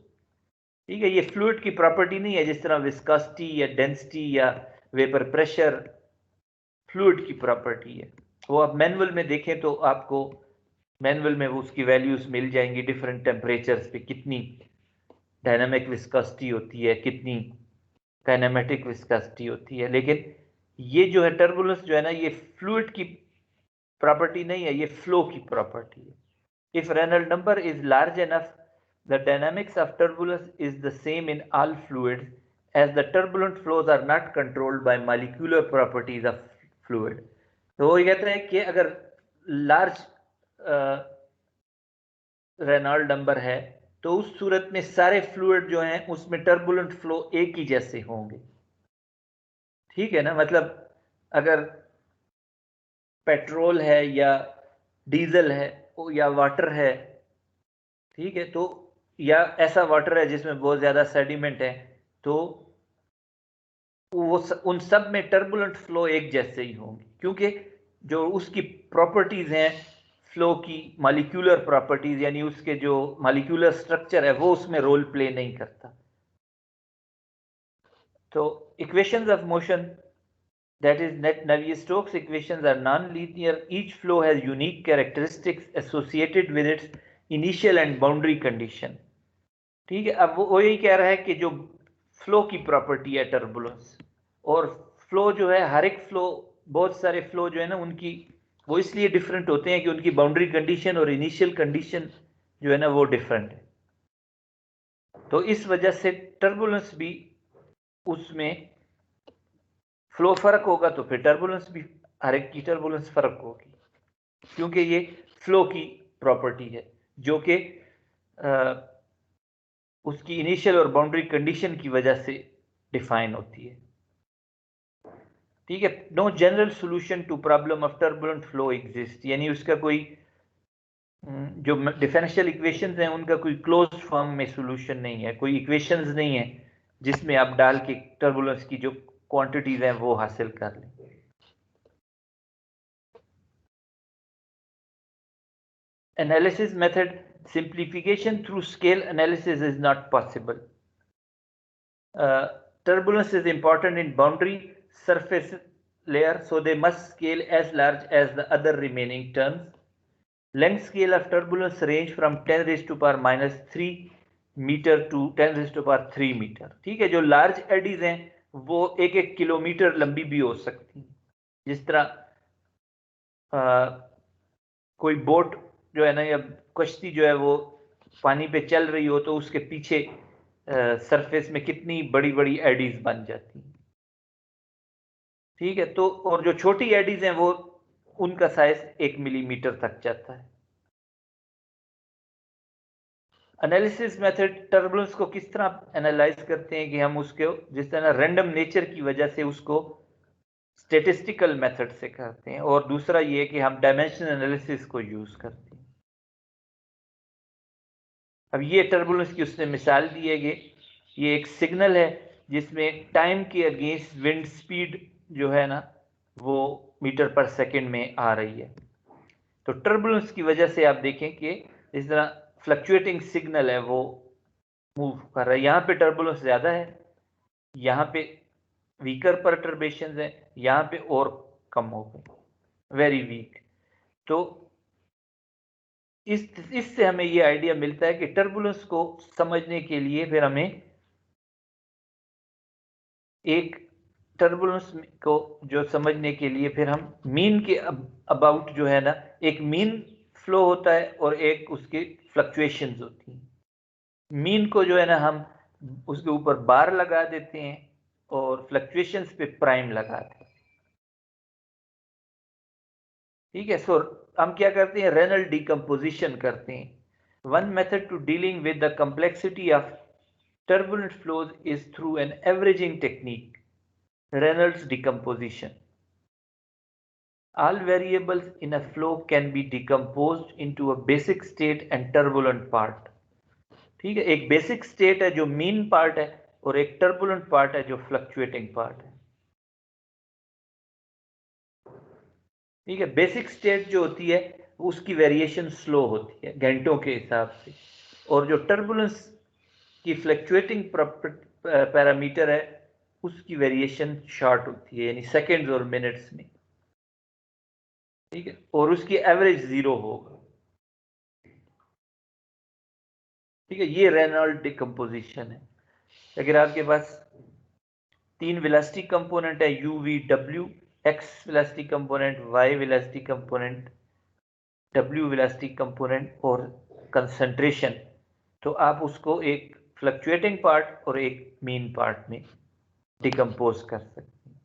A: ठीक है। ये फ्लूइड की प्रॉपर्टी नहीं है, जिस तरह विस्कोसिटी या डेंसिटी या वेपर प्रेशर फ्लूइड की प्रॉपर्टी है। वो आप मैनुअल में देखें तो आपको मैनुअल में वो उसकी वैल्यूज मिल जाएंगी, डिफरेंट टेम्परेचर्स पे कितनी डायनामिक विस्कोसिटी होती है, कितनी काइनेमेटिक विस्कोसिटी होती है। लेकिन ये जो है टर्बुलेंस जो है ना ये फ्लूइड की प्रॉपर्टी नहीं है, ये फ्लो की प्रॉपर्टी है। If Reynold number is large enough, the dynamics of turbulence is the same in all fluids, as the turbulent flows are not controlled by molecular properties of fluid. तो वो ये कहते हैं कि अगर लार्ज रेनॉल्ड नंबर है तो उस सूरत में सारे फ्लूइड जो हैं उसमें टर्बुलेंट फ्लो एक ही जैसे होंगे। ठीक है ना। मतलब अगर पेट्रोल है या डीजल है या वाटर है, ठीक है, तो या ऐसा वाटर है जिसमें बहुत ज्यादा सेडिमेंट है, तो वो उन सब में टर्बुलेंट फ्लो एक जैसे ही होंगे, क्योंकि जो उसकी प्रॉपर्टीज हैं फ्लो की, मॉलिक्यूलर प्रॉपर्टीज, यानी उसके जो मॉलिक्यूलर स्ट्रक्चर है वो उसमें रोल प्ले नहीं करता। तो equations of motion that is Navier-Stokes equations are non-linear. Each flow has unique characteristics associated with its initial and boundary condition. ठीक है, अब वो यही कह रहा है कि जो फ्लो की प्रॉपर्टी है टर्बुलेंस, और फ्लो जो है हर एक फ्लो, बहुत सारे फ्लो जो है ना उनकी वो इसलिए डिफरेंट होते हैं कि उनकी बाउंड्री कंडीशन और इनिशियल कंडीशन जो है ना वो डिफरेंट है। तो इस वजह से टर्बुलेंस भी उसमें फ्लो फर्क होगा तो फिर टर्बुलेंस भी हर एक की टर्बुलेंस फर्क होगी, क्योंकि ये फ्लो की प्रॉपर्टी है जो कि उसकी इनिशियल और बाउंड्री कंडीशन की वजह से डिफाइन होती है। ठीक है, no general solution to problem of turbulent flow exist, यानी उसका कोई जो डिफरेंशियल इक्वेशंस हैं उनका कोई क्लोज्ड फॉर्म में सॉल्यूशन नहीं है, कोई इक्वेशंस नहीं है जिसमें आप डाल के टर्बुलेंस की जो क्वांटिटीज हैं वो हासिल कर लें। Analysis method simplification through scale analysis is not possible. Turbulence is important in boundary surface layer, so they must scale as large as the other remaining terms. Length scale of turbulence range from 10 raised to power minus 3 metre to 10 raised to power 3 metre. ठीक है, जो large Aedes हैं वो 1-1 kilometre लंबी भी हो सकती हैं। जिस तरह कोई बोट जो है ना या कश्ती जो है वो पानी पे चल रही हो तो उसके पीछे सरफेस में कितनी बड़ी बड़ी एडीज बन जाती हैं। ठीक है, तो और जो छोटी एडीज हैं वो उनका साइज 1 मिलीमीटर तक जाता है। एनालिसिस मेथड टर्बुलेंस को किस तरह एनालाइज करते हैं कि हम उसको जिस तरह रैंडम नेचर की वजह से उसको स्टेटिस्टिकल मेथड से करते हैं, और दूसरा ये कि हम डायमेंशन एनालिसिस को यूज करते हैं। अब ये टर्बुलेंस की उसने मिसाल दी है कि ये एक सिग्नल है जिसमें टाइम के अगेंस्ट विंड स्पीड जो है ना वो मीटर पर सेकंड में आ रही है। तो टर्बुलेंस की वजह से आप देखें कि इस तरह फ्लक्चुएटिंग सिग्नल है वो मूव कर रहा है। यहाँ पे टर्बुलेंस ज्यादा है, यहाँ पे वीकर परटर्बेशन है, यहाँ पे और कम हो गए, वेरी वीक। तो इससे हमें ये आइडिया मिलता है कि टर्बुलेंस को समझने के लिए फिर हमें एक टर्बुलेंस को जो समझने के लिए फिर हम मीन के अबाउट जो है ना, एक मीन फ्लो होता है और एक उसकी फ्लक्चुएशंस होती हैं। मीन को जो है ना हम उसके ऊपर बार लगा देते हैं और फ्लक्चुएशंस पे प्राइम लगाते हैं। ठीक है, सो हम क्या करते हैं, रेनल्ड डिकम्पोजिशन करते हैं। One method to dealing with the complexity of turbulent flows is through an averaging technique, Reynolds decomposition. All variables in a flow can be decomposed into a basic state and turbulent part. ठीक है, एक basic state है जो mean part है और एक turbulent part है जो फ्लक्चुएटिंग पार्ट है। ठीक है, बेसिक स्टेट जो होती है उसकी वेरिएशन स्लो होती है घंटों के हिसाब से, और जो टर्बुलेंस की फ्लक्चुएटिंग पैरामीटर है उसकी वेरिएशन शॉर्ट होती है, यानी सेकेंड्स और मिनट्स में। ठीक है, और उसकी एवरेज 0 होगा। ठीक है, ये रेनॉल्ड डिकम्पोजिशन है। अगर आपके पास 3 वेलोसिटी कंपोनेंट है, u v w, x velocity component, y velocity component, w velocity component और कंसंट्रेशन, तो आप उसको एक फ्लक्चुएटिंग पार्ट और एक मीन पार्ट में डिकम्पोज कर सकते हैं।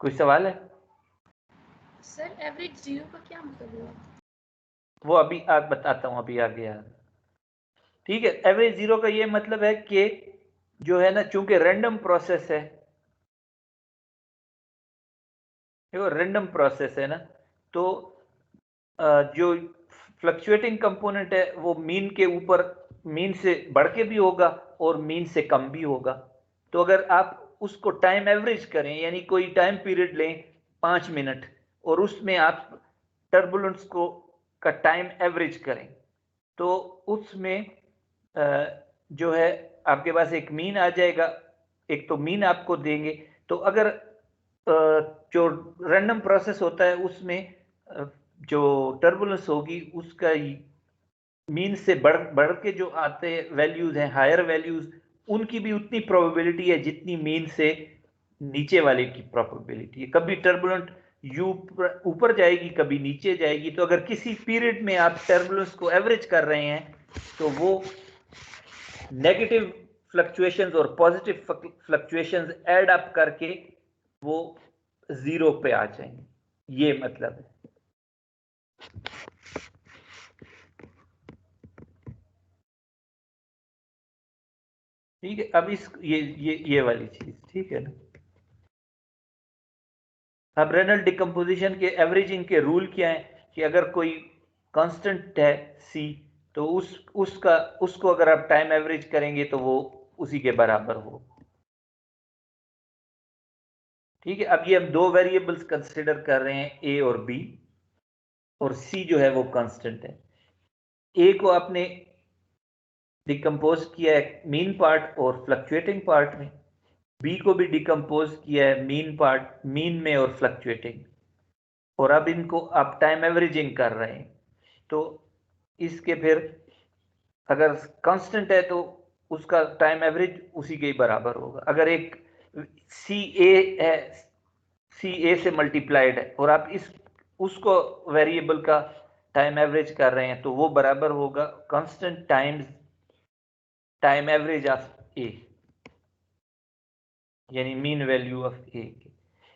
A: कोई सवाल है
C: सर? एवरेज 0 का क्या मतलब है?
A: वो अभी आप बताता हूं, अभी आगे यार। ठीक है, एवरेज 0 का ये मतलब है कि जो है ना, चूंकि रैंडम प्रोसेस है, देखो रैंडम प्रोसेस है ना, तो जो फ्लक्चुएटिंग कंपोनेंट है वो मीन के ऊपर, मीन से बढ़ के भी होगा और मीन से कम भी होगा। तो अगर आप उसको टाइम एवरेज करें, यानी कोई टाइम पीरियड लें 5 मिनट और उसमें आप टर्बुलेंस को का टाइम एवरेज करें, तो उसमें जो है आपके पास एक मीन आ जाएगा, एक तो मीन आपको देंगे। तो अगर जो रैंडम प्रोसेस होता है उसमें जो टर्बुलेंस होगी उसका मीन से बढ़ के जो आते वैल्यूज हैं, हायर वैल्यूज, उनकी भी उतनी प्रोबेबिलिटी है जितनी मीन से नीचे वाले की प्रोबेबिलिटी है। कभी टर्बुलेंट यू ऊपर जाएगी, कभी नीचे जाएगी। तो अगर किसी पीरियड में आप टर्बुलेंस को एवरेज कर रहे हैं तो वो नेगेटिव फ्लक्चुएशंस और पॉजिटिव फ्लक्चुएशंस ऐड अप करके वो जीरो पे आ जाएंगे, ये मतलब है। ठीक है, अब इस ये वाली चीज ठीक है ना। अब रेनल्ड डिकम्पोजिशन के एवरेजिंग के रूल क्या है कि अगर कोई कांस्टेंट है सी, तो उसको अगर आप टाइम एवरेज करेंगे तो वो उसी के बराबर हो। ठीक है, अब ये हम दो वेरिएबल्स कंसिडर कर रहे हैं, ए और बी, और सी जो है वो कांस्टेंट है। ए को आपने डिकम्पोज किया है मीन पार्ट और फ्लक्चुएटिंग पार्ट में, बी को भी डिकम्पोज किया है मीन में और फ्लक्चुएटिंग, और अब इनको आप टाइम एवरेजिंग कर रहे हैं। तो इसके फिर अगर कांस्टेंट है तो उसका टाइम एवरेज उसी के ही बराबर होगा। अगर एक सी ए है, सी ए से मल्टीप्लाइड है, और आप उसको वेरिएबल का टाइम एवरेज कर रहे हैं, तो वो बराबर होगा constant times time average of A, यानी मीन वैल्यू ऑफ ए।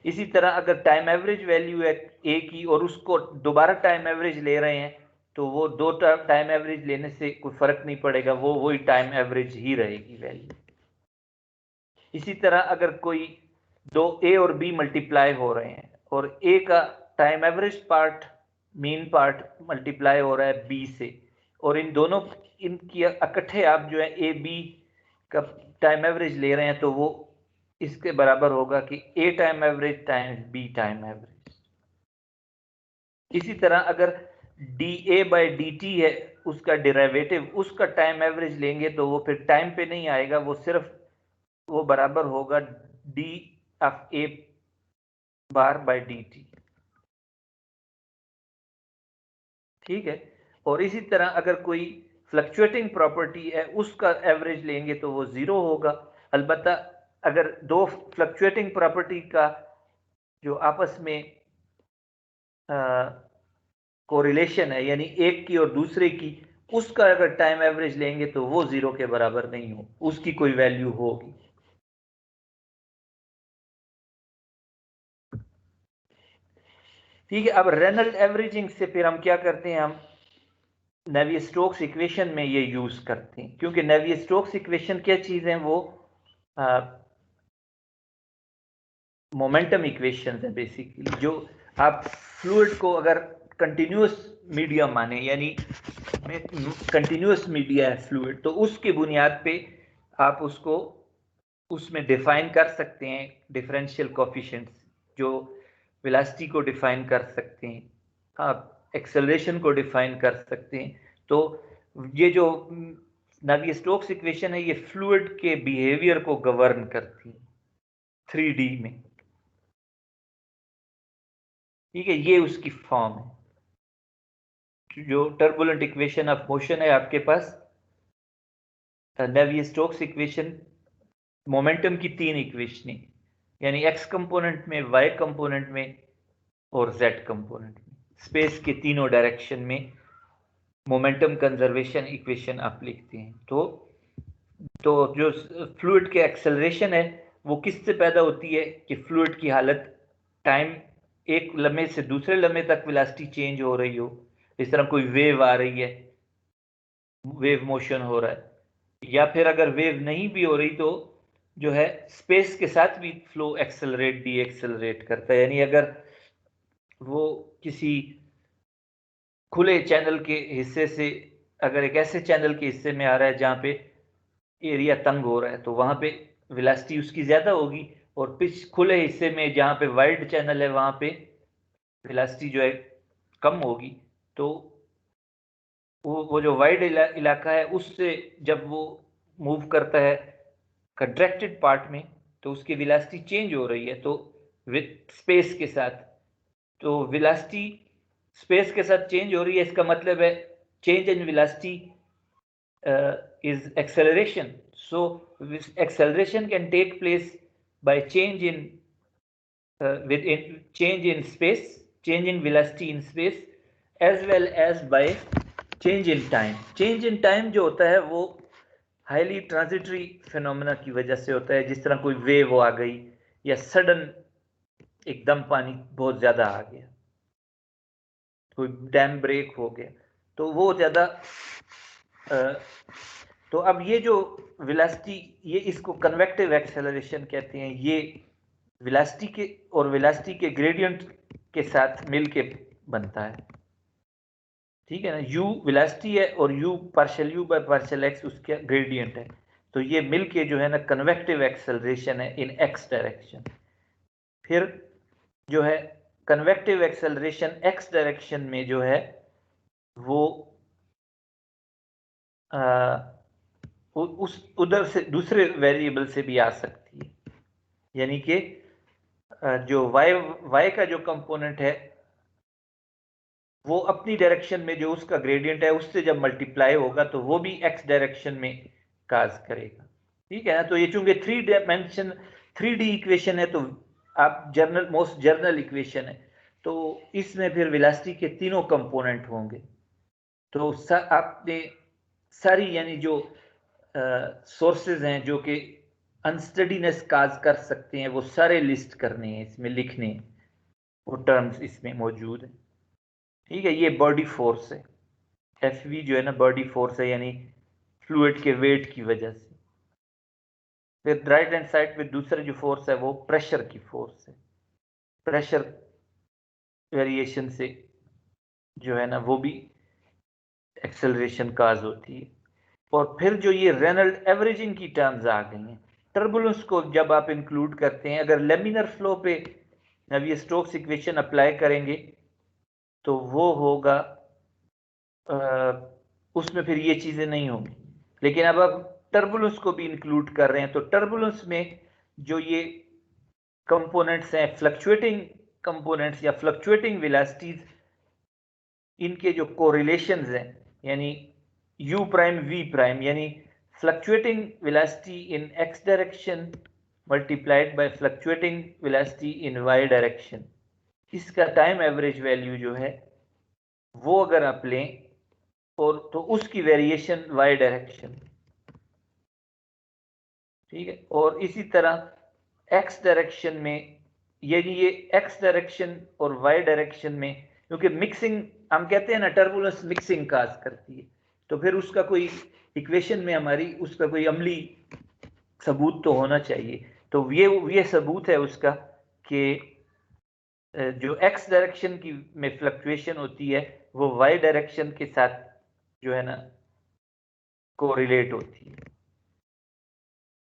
A: इसी तरह अगर टाइम एवरेज वैल्यू है ए की और उसको दोबारा टाइम एवरेज ले रहे हैं, तो वो दो टाइम एवरेज लेने से कोई फर्क नहीं पड़ेगा, वो वही टाइम एवरेज ही रहेगी वैल्यू। इसी तरह अगर कोई दो ए और बी मल्टीप्लाई हो रहे हैं और ए का time average part mean part multiply हो रहा है बी से, और इन दोनों इनकी इकट्ठे आप जो है ए बी का टाइम एवरेज ले रहे हैं, तो वो इसके बराबर होगा कि A time average times B time average. इसी तरह अगर D A by D T है उसका डेरिवेटिव, उसका टाइम एवरेज लेंगे तो वो फिर टाइम पे नहीं आएगा, वो सिर्फ वो बराबर होगा D of A bar by D T. ठीक है, और इसी तरह अगर कोई फ्लक्चुएटिंग प्रॉपर्टी है उसका एवरेज लेंगे तो वो जीरो होगा। अलबत्ता अगर दो फ्लक्चुएटिंग प्रॉपर्टी का जो आपस में कोरिलेशन है, यानी एक की और दूसरे की, उसका अगर टाइम एवरेज लेंगे तो वो जीरो के बराबर नहीं हो, उसकी कोई वैल्यू होगी। ठीक है, अब रेनल्ड एवरेजिंग से फिर हम क्या करते हैं, हम नेवियर-स्टोक्स इक्वेशन में ये यूज करते हैं, क्योंकि नेवियर-स्टोक्स इक्वेशन क्या चीज है, वो मोमेंटम इक्वेशन है बेसिकली। जो आप फ्लूइड को अगर कंटिन्यूस मीडियम माने, यानी कंटिन्यूस मीडिया है फ्लूइड, तो उसकी बुनियाद पे आप उसको उसमें डिफाइन कर सकते हैं डिफरेंशियल कोफिशिएंट्स, जो वेलोसिटी को डिफाइन कर सकते हैं, आप एक्सेलरेशन को डिफाइन कर सकते हैं। तो ये जो नेवियर-स्टोक्स इक्वेशन है, ये फ्लूइड के बिहेवियर को गवर्न करती है 3D में। ठीक है, ये उसकी फॉर्म है। जो टर्बुलेंट इक्वेशन ऑफ मोशन है आपके पास, नेवियर-स्टोक्स इक्वेशन मोमेंटम की तीन इक्वेशन, यानी एक्स कंपोनेंट में, वाई कंपोनेंट में और जेड कंपोनेंट में, स्पेस के तीनों डायरेक्शन में मोमेंटम कंजर्वेशन इक्वेशन आप लिखते हैं। तो जो फ्लूइड के एक्सेलरेशन है वो किससे पैदा होती है कि फ्लूइड की हालत टाइम एक लम्हे से दूसरे लम्हे तक वेलोसिटी चेंज हो रही हो, इस तरह कोई वेव आ रही है, वेव मोशन हो रहा है, या फिर अगर वेव नहीं भी हो रही तो जो है स्पेस के साथ भी फ्लो एक्सेलरेट डी एक्सेलरेट करता है। यानी अगर वो किसी खुले चैनल के हिस्से से अगर एक ऐसे चैनल के हिस्से में आ रहा है जहाँ पे एरिया तंग हो रहा है, तो वहाँ पे वेलोसिटी उसकी ज़्यादा होगी, और पिच खुले हिस्से में जहाँ पे वाइड चैनल है वहाँ पे वेलोसिटी जो है कम होगी। तो वो जो वाइड इलाका है उससे जब वो मूव करता है कंट्रैक्टेड पार्ट में तो उसकी वेलोसिटी चेंज हो रही है, तो विद स्पेस के साथ, तो वेलोसिटी स्पेस के साथ चेंज हो रही है, इसका मतलब है change in velocity is acceleration. So this acceleration can take place by change in change in space, change in velocity in space, as well as by change in time. Change in time जो होता है वो highly transitory phenomena की वजह से होता है, जिस तरह कोई वेव आ गई या सडन एकदम पानी बहुत ज्यादा आ गया, कोई डैम ब्रेक हो गया, तो वो ज्यादा तो अब ये जो वेलोसिटी, ये इसको कन्वेक्टिव एक्सेलरेशन कहते हैं। ये वेलोसिटी के और वेलोसिटी के ग्रेडियंट के साथ मिलके बनता है, ठीक है ना। u वेलोसिटी है और u partial u bye partial x उसका ग्रेडियंट है, तो ये मिलके जो है ना कन्वेक्टिव एक्सेलरेशन है इन x डायरेक्शन। फिर जो है कन्वेक्टिव एक्सेलरेशन x डायरेक्शन में जो है वो उस उधर से दूसरे वेरिएबल से भी आ सकती है, यानी कि जो y का जो कंपोनेंट है वो अपनी डायरेक्शन में जो उसका ग्रेडियंट है उससे जब मल्टीप्लाई होगा तो वो भी x डायरेक्शन में काज करेगा, ठीक है ना। तो ये चूंकि 3D इक्वेशन है, तो आप मोस्ट जर्नल इक्वेशन है, तो इसमें फिर वेलोसिटी के तीनों कंपोनेंट होंगे। तो आपने सारी यानी जो सोर्सेज हैं जो कि अनस्टडीनेस काज कर सकते हैं वो सारे लिस्ट करने हैं, इसमें लिखने हैं, वो टर्म्स इसमें मौजूद है, ठीक है। ये बॉडी फोर्स है, एफवी जो है ना बॉडी फोर्स है, यानी फ्लूइड के वेट की वजह से। फिर राइट हैंड साइड पे दूसरा जो फोर्स है वो प्रेशर की फोर्स है, प्रेशर वेरिएशन से जो है ना वो भी एक्सेलरेशन काज होती है। और फिर जो ये रेनल्ड एवरेजिंग की टर्म्स आ गई हैं, टर्बुलेंस को जब आप इंक्लूड करते हैं, अगर लेमिनर फ्लो पे जब ये स्टोक्स इक्वेशन अप्लाई करेंगे तो वो होगा उसमें फिर ये चीजें नहीं होंगी। लेकिन अब आप टर्बुलेंस को भी इंक्लूड कर रहे हैं, तो टर्बुलेंस में जो ये कंपोनेंट्स हैं, फ्लक्चुएटिंग कंपोनेंट्स या फ्लक्चुएटिंग वेलोसिटीज, इनके जो कोरिलेशंस हैं, यानी u प्राइम v प्राइम, यानी fluctuating velocity in x direction multiplied by fluctuating velocity in y direction, इसका टाइम एवरेज वैल्यू जो है वो अगर आप लें और तो उसकी वेरिएशन y डायरेक्शन, ठीक है। और इसी तरह x डायरेक्शन में, यदि ये x डायरेक्शन और y डायरेक्शन में, क्योंकि मिक्सिंग हम कहते हैं ना टर्बुलेंस मिक्सिंग काज करती है, तो फिर उसका कोई इक्वेशन में हमारी उसका कोई अमली सबूत तो होना चाहिए। तो ये सबूत है उसका कि जो x डायरेक्शन की में फ्लक्चुएशन होती है वो y डायरेक्शन के साथ जो है ना कोरिलेट होती है।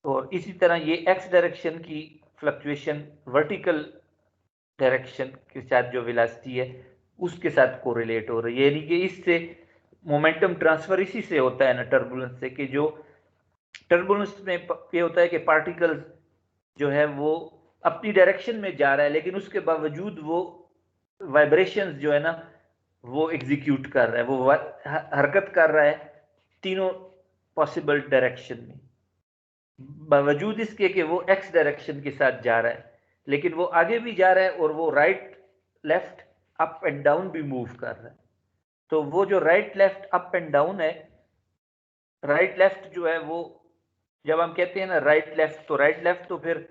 A: और इसी तरह ये x डायरेक्शन की फ्लक्चुएशन वर्टिकल डायरेक्शन के साथ जो वेलोसिटी है उसके साथ कोरिलेट हो रही है, यानी कि इससे मोमेंटम ट्रांसफर इसी से होता है ना टर्बुलेंस से, कि जो टर्बुलेंस में ये होता है कि पार्टिकल जो है वो अपनी डायरेक्शन में जा रहा है, लेकिन उसके बावजूद वो वाइब्रेशंस जो है ना वो एग्जीक्यूट कर रहा है, वो हरकत कर रहा है तीनों पॉसिबल डायरेक्शन में, बावजूद इसके कि वो एक्स डायरेक्शन के साथ जा रहा है, लेकिन वो आगे भी जा रहा है और वो right left up and down भी मूव कर रहा है। तो वो जो right left up and down है, राइट लेफ्ट जो है वो जब हम कहते हैं ना राइट लेफ्ट तो फिर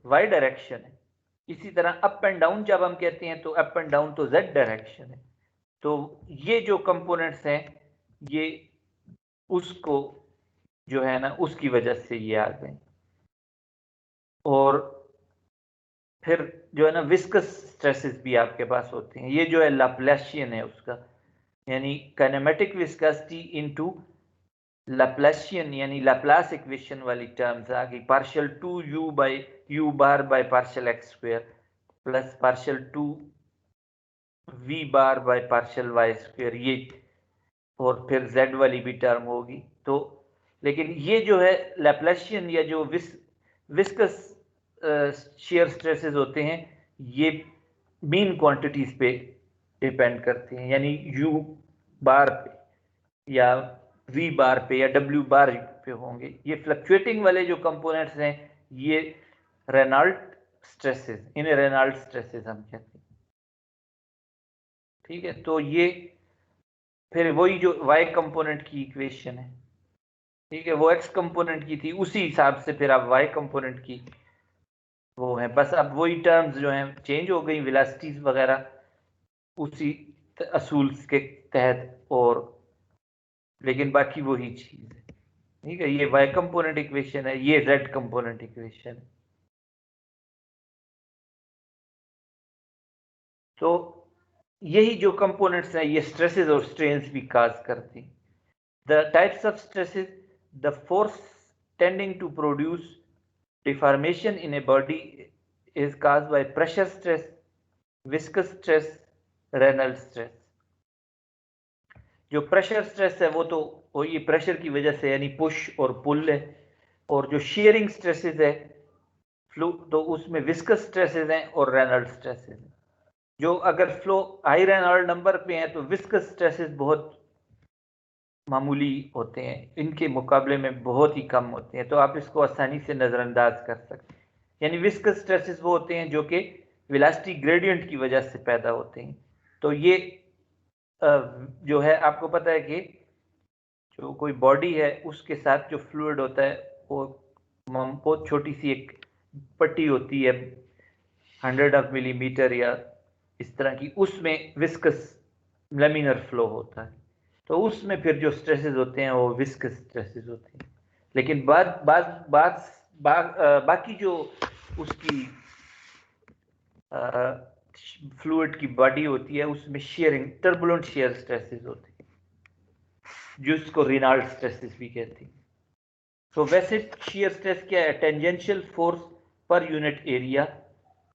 A: वाई डायरेक्शन है। इसी तरह अप एंड डाउन जब हम कहते हैं तो अप एंड डाउन तो जेड डायरेक्शन है। तो ये जो कंपोनेंट्स हैं ये उसको जो है ना उसकी वजह से ये आ गए। और फिर जो है ना विस्कस स्ट्रेसेस भी आपके पास होते हैं, ये जो है लाप्लासियन है उसका, यानी काइनेमेटिक विस्कोसिटी इनटू लाप्लासियन, यानी लाप्लास इक्वेशन वाली टर्म्स आ गई, partial 2u by u bar by partial x square plus partial 2v bar by partial y square, ये और फिर z वाली भी टर्म होगी। तो लेकिन ये जो है लैप्लाशियन या जो विस्कस शेयर स्ट्रेसेस होते हैं, ये मीन क्वांटिटीज पे डिपेंड करते हैं, यानी यू बार पे या वी बार पे या डब्ल्यू बार पे होंगे। ये फ्लक्चुएटिंग वाले जो कंपोनेंट्स हैं, ये रेनॉल्ड स्ट्रेसेस, इन्हें रेनॉल्ड स्ट्रेसेस हम कहते हैं। ठीक है, तो ये फिर वही जो y कंपोनेंट की इक्वेशन है, ठीक है, वो x कंपोनेंट की थी, उसी हिसाब से फिर आप y कंपोनेंट की वो है, बस अब वही टर्म्स जो हैं चेंज हो गई, वेलोसिटीज वगैरह उसी असूल के तहत, और लेकिन बाकी वही चीज है। ठीक है, ये y कंपोनेंट इक्वेशन है, ये z कंपोनेंट इक्वेशन है। तो यही जो कंपोनेंट्स हैं, ये स्ट्रेसेस और स्ट्रेन्स भी काज करती हैं। The types of stresses, the force tending to produce deformation in a body is caused by pressure stress, viscous stress, Reynolds stress. जो प्रेशर स्ट्रेस है वो तो वही प्रेशर की वजह से, यानी पुश और पुल है, और जो शेयरिंग स्ट्रेसेस है फ्लो, तो उसमें विस्कस स्ट्रेसेस हैं और रेनॉल्ड्स स्ट्रेसेस हैं। जो अगर फ्लो हाई रेनॉल्ड नंबर पे हैं तो विस्कस स्ट्रेसेस बहुत मामूली होते हैं, इनके मुकाबले में बहुत ही कम होते हैं, तो आप इसको आसानी से नज़रअंदाज कर सकते हैं। यानी विस्कस स्ट्रेसेस वो होते हैं जो कि वेलोसिटी ग्रेडियंट की वजह से पैदा होते हैं। तो ये जो है, आपको पता है कि जो कोई बॉडी है उसके साथ जो फ्लूइड होता है वो बहुत छोटी सी एक पट्टी होती है 100 मिलीमीटर या इस तरह की, उसमें विस्कस लेमिनर फ्लो होता है, तो उसमें फिर जो स्ट्रेसेस होते हैं वो विस्कस स्ट्रेसेस होते हैं। लेकिन बाकी जो उसकी फ्लूइड की बॉडी होती है उसमें शेयरिंग टर्बुलेंट शेयर स्ट्रेसेस होते हैं, जिसको रेनॉल्ड स्ट्रेसेस भी कहते हैं। तो वैसे शेयर स्ट्रेस क्या है? Tangential force per unit area,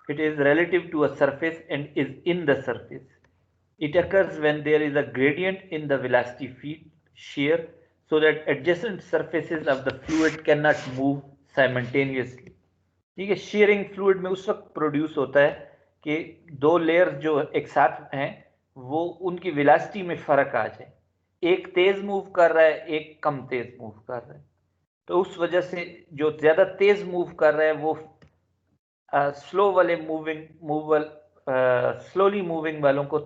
A: it is relative to a surface and is in the surface. It occurs when there is a gradient in the velocity field shear so that adjacent surfaces of the fluid cannot move simultaneously. ठीक है, shearing fluid में उस वक्त produce होता है कि दो layers जो एक साथ हैं वो उनकी वेलोसिटी में फर्क आ जाए, एक तेज मूव कर रहा है, एक कम तेज मूव कर रहा है, तो उस वजह से जो ज्यादा तेज मूव कर रहा है वो स्लो वाले स्लोली मूविंग वालों को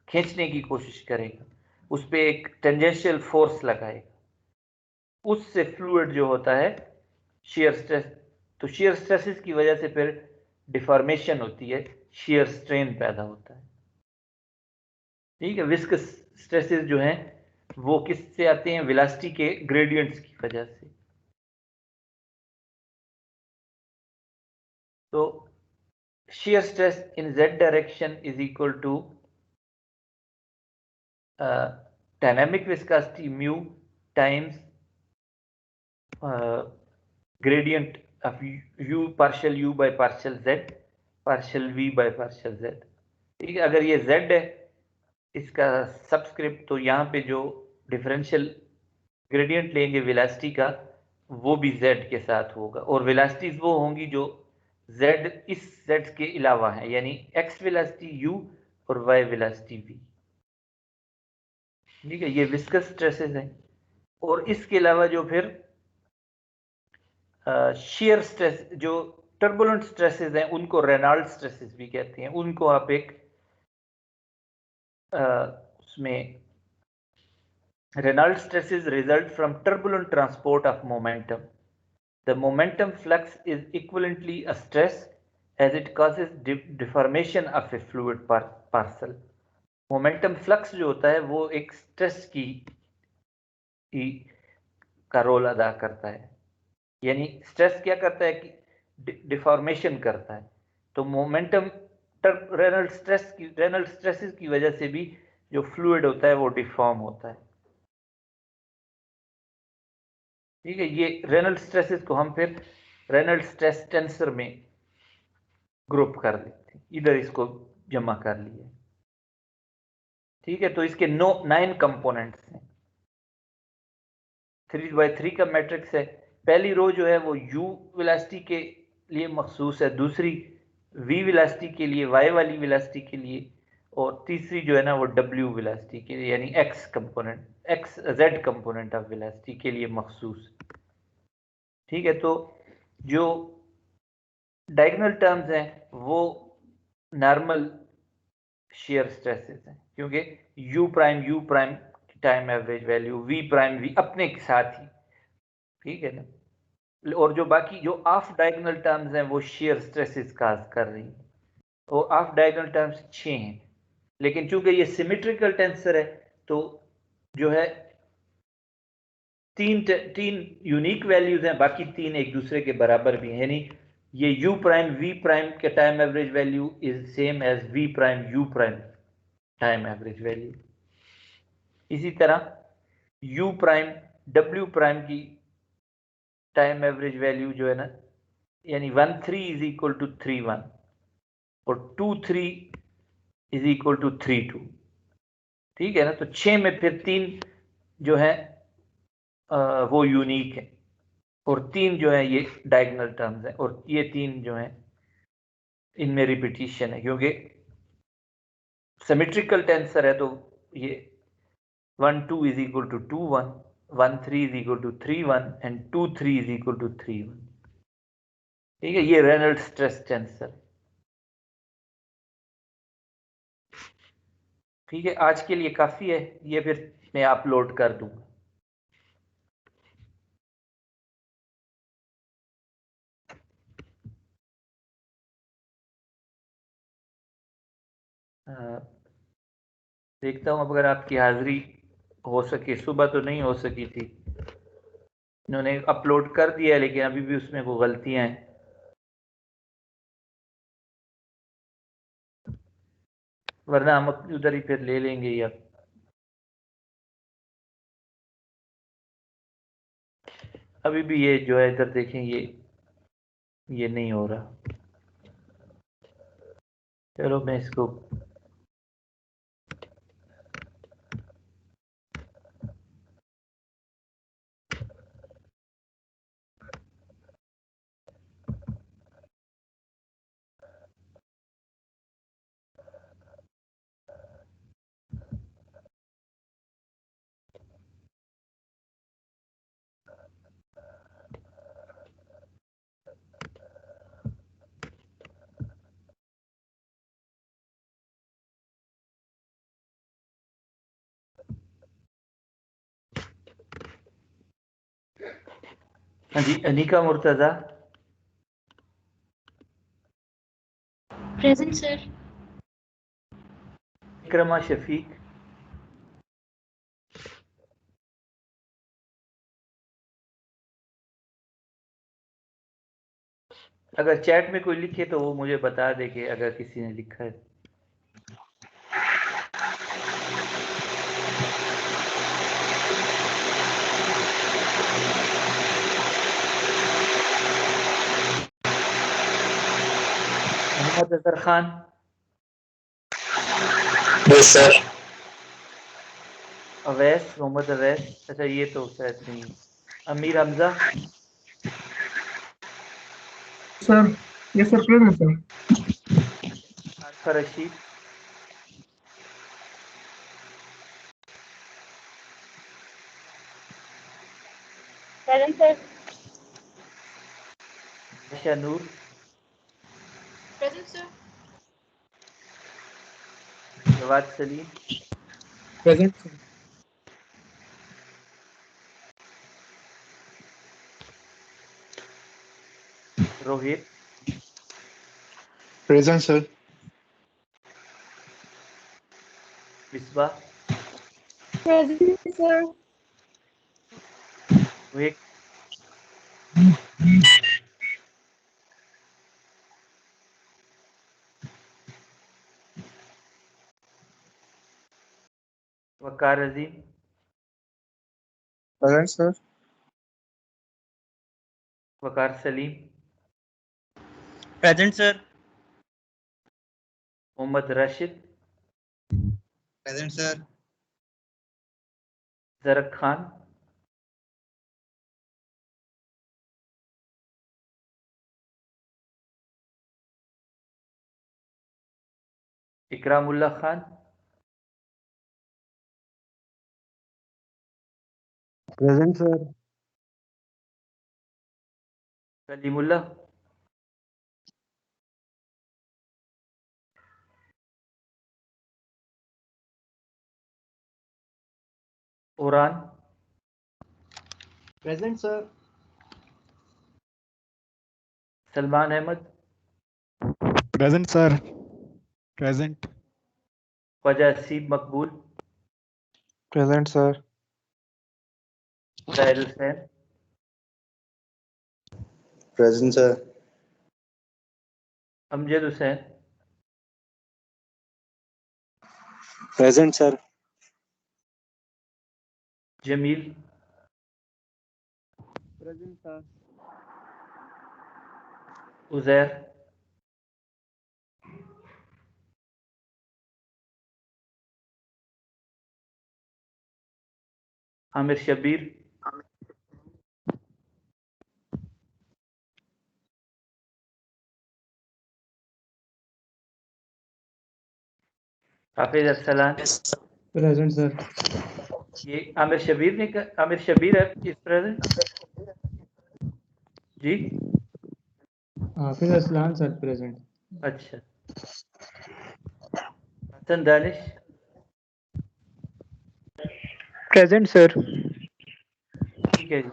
A: खींचने की कोशिश करेगा, उस पर एक टेंजेंशियल फोर्स लगाएगा, उससे फ्लूइड जो होता है शेयर स्ट्रेस, तो शेयर स्ट्रेसेस की वजह से फिर डिफॉर्मेशन होती है, शेयर स्ट्रेन पैदा होता है। ठीक है, विस्कस स्ट्रेसेस जो हैं वो किससे आते हैं? वेलोसिटी के ग्रेडियंट्स की वजह से। तो shear stress in z direction is equal to dynamic viscosity mu times gradient of u partial u by partial z partial v by partial z। ठीक है, अगर ये z है इसका सबस्क्रिप्ट, तो यहाँ पे जो डिफरेंशियल ग्रेडियंट लेंगे वेलोसिटी का वो भी z के साथ होगा, और वेलोसिटीज वो होंगी जो z इस z के अलावा है, यानी x वेलोसिटी u और y वेलोसिटी v। ठीक है, ये विस्कस स्ट्रेसेस हैं, और इसके अलावा जो फिर शेयर स्ट्रेस, जो टर्बुलेंट स्ट्रेसेस हैं उनको रेनॉल्ड स्ट्रेसेस भी कहते हैं। उनको आप एक उसमें Reynolds stresses result from turbulent transport of momentum. The momentum flux is equivalently a stress as it causes deformation of a fluid parcel. Momentum flux जो होता है वो एक स्ट्रेस की का रोल अदा करता है, यानी स्ट्रेस क्या करता है कि डिफॉर्मेशन करता है, तो मोमेंटम रेनॉल्ड स्ट्रेसेस की वजह से भी जो फ्लूइड होता है वो डिफॉर्म होता है। ठीक है, ये रेनॉल्ड स्ट्रेसेस को हम फिर रेनॉल्ड स्ट्रेस टेंसर में ग्रुप कर लेते हैं, इधर इसको जमा कर लिए। ठीक है, तो इसके 9 कंपोनेंट्स हैं। 3/3 का मैट्रिक्स है। पहली रो जो है वो u वेलोसिटी के लिए मखसूस है, दूसरी v वेलोसिटी के लिए, y वाली वेलोसिटी के लिए, और तीसरी जो है ना वो w वेलोसिटी के लिए, यानी z कंपोनेंट ऑफ वेलोसिटी के लिए मखसूस। ठीक है, तो जो डायगोनल टर्म्स हैं वो नॉर्मल शेयर स्ट्रेसेस हैं, क्योंकि u prime time average value, v prime v अपने के साथ ही, ठीक है ना। और जो बाकी जो ऑफ डायगोनल टर्म्स हैं वो शेयर स्ट्रेसेस काज कर रही हैं, और ऑफ डायगोनल टर्म्स 6 हैं, लेकिन चूंकि ये सिमेट्रिकल टेंसर है तो जो है तीन यूनिक वैल्यूज हैं, बाकी तीन एक दूसरे के बराबर भी हैं, यानी ये u प्राइम v प्राइम के time average value is same as v prime u prime time average value. इसी तरह u प्राइम w प्राइम की टाइम एवरेज वैल्यू जो है ना, यानी 1/3 इज इक्वल टू 3/1 और 2/3 इज इक्वल टू 3/2। ठीक है ना, तो 6 में फिर 3 जो है वो यूनिक है, और 3 जो है ये डायगोनल टर्म्स है, और ये 3 जो है इनमें रिपीटिशन है, क्योंकि सिमेट्रिकल टेंसर है तो ये 1/2 is equal to 2/1, 1/3 is equal to 3/1 and 2/3 is equal to 3/1। ठीक है, ये रेनॉल्ड्स स्ट्रेस टेंसर। ठीक है, आज के लिए काफी है, ये फिर मैं अपलोड कर दूंगा। देखता हूँ अगर आपकी हाजिरी हो सके, सुबह तो नहीं हो सकी थी, इन्होंने अपलोड कर दिया है लेकिन अभी भी उसमें वो गलतियां हैं। वरना हम उधर ही फिर ले लेंगे, या अभी भी ये जो है इधर देखें, ये नहीं हो रहा। चलो मैं इसको हाँ जी, अनिका मुर्तजा।
C: Present sir.
A: इकरमा शफीक। अगर चैट में कोई लिखे तो वो मुझे बता दे कि अगर किसी ने लिखा है। मोहम्मद अजहर खान।
D: Yes sir.
A: अवैस, मोहम्मद अवैस, अच्छा ये तो शायद नहीं। Amir Hamza.
D: Sir yes sir, present sir.
A: Arfa Rashid.
C: Present sir.
A: Ayesha Noor.
C: Present sir.
A: Jawad Saleem.
D: Present sir.
A: Rohit.
D: Present sir.
A: Misbah.
C: Present sir.
A: Vivek. Waqar Azeem.
D: Present sir.
A: Waqar Saleem.
E: Present sir.
A: Mohammad Rashid.
E: Present sir.
A: Zarak Khan. Ikramullah Khan,
E: present sir.
A: Kalimullah, Uran,
E: present sir.
A: Salman Ahmed,
F: present sir. Present.
A: Khwaja Haseeb Maqbool,
E: present sir.
A: Tahir Hussain,
E: present sir.
A: Amjad Hussain,
E: present sir.
A: Jameel,
E: present sir.
A: Uzair, Amir Shabbir, Hafiz Arsalan.
D: Present sir.
A: ये आमिर शबीर ने आमिर शबीर है इस present जी।
D: Hafiz Aslan sir present.
A: अच्छा, Hasan Danish,
B: present sir.
A: ठीक है जी,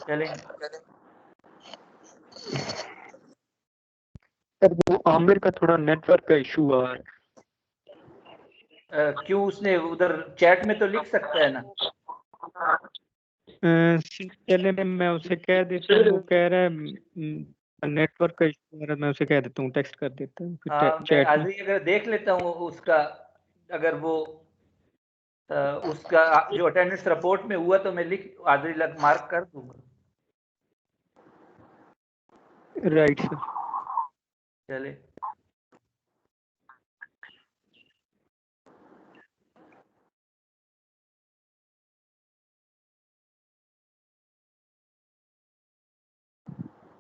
A: चलें।
B: Sir वो आमिर का थोड़ा नेटवर्क का इशू आ रहा है।
A: क्यों, उसने उधर चैट में तो लिख सकता है ना।
B: चले मैं उसे कह देता हूँ, वो कह रहा है नेटवर्क का इशू आ रहा है, मैं उसे कह देता हूँ, टेक्स्ट कर देता हूँ फिर
A: हाँ, मैं
B: चैट में।
A: आदि अगर देख लेता हूँ उसका, अगर वो उसका जो अटेंडेंस रिपोर्ट में हुआ तो मैं लिख आदि लग मार्क कर दूंगा।
B: Right sir.
A: चले।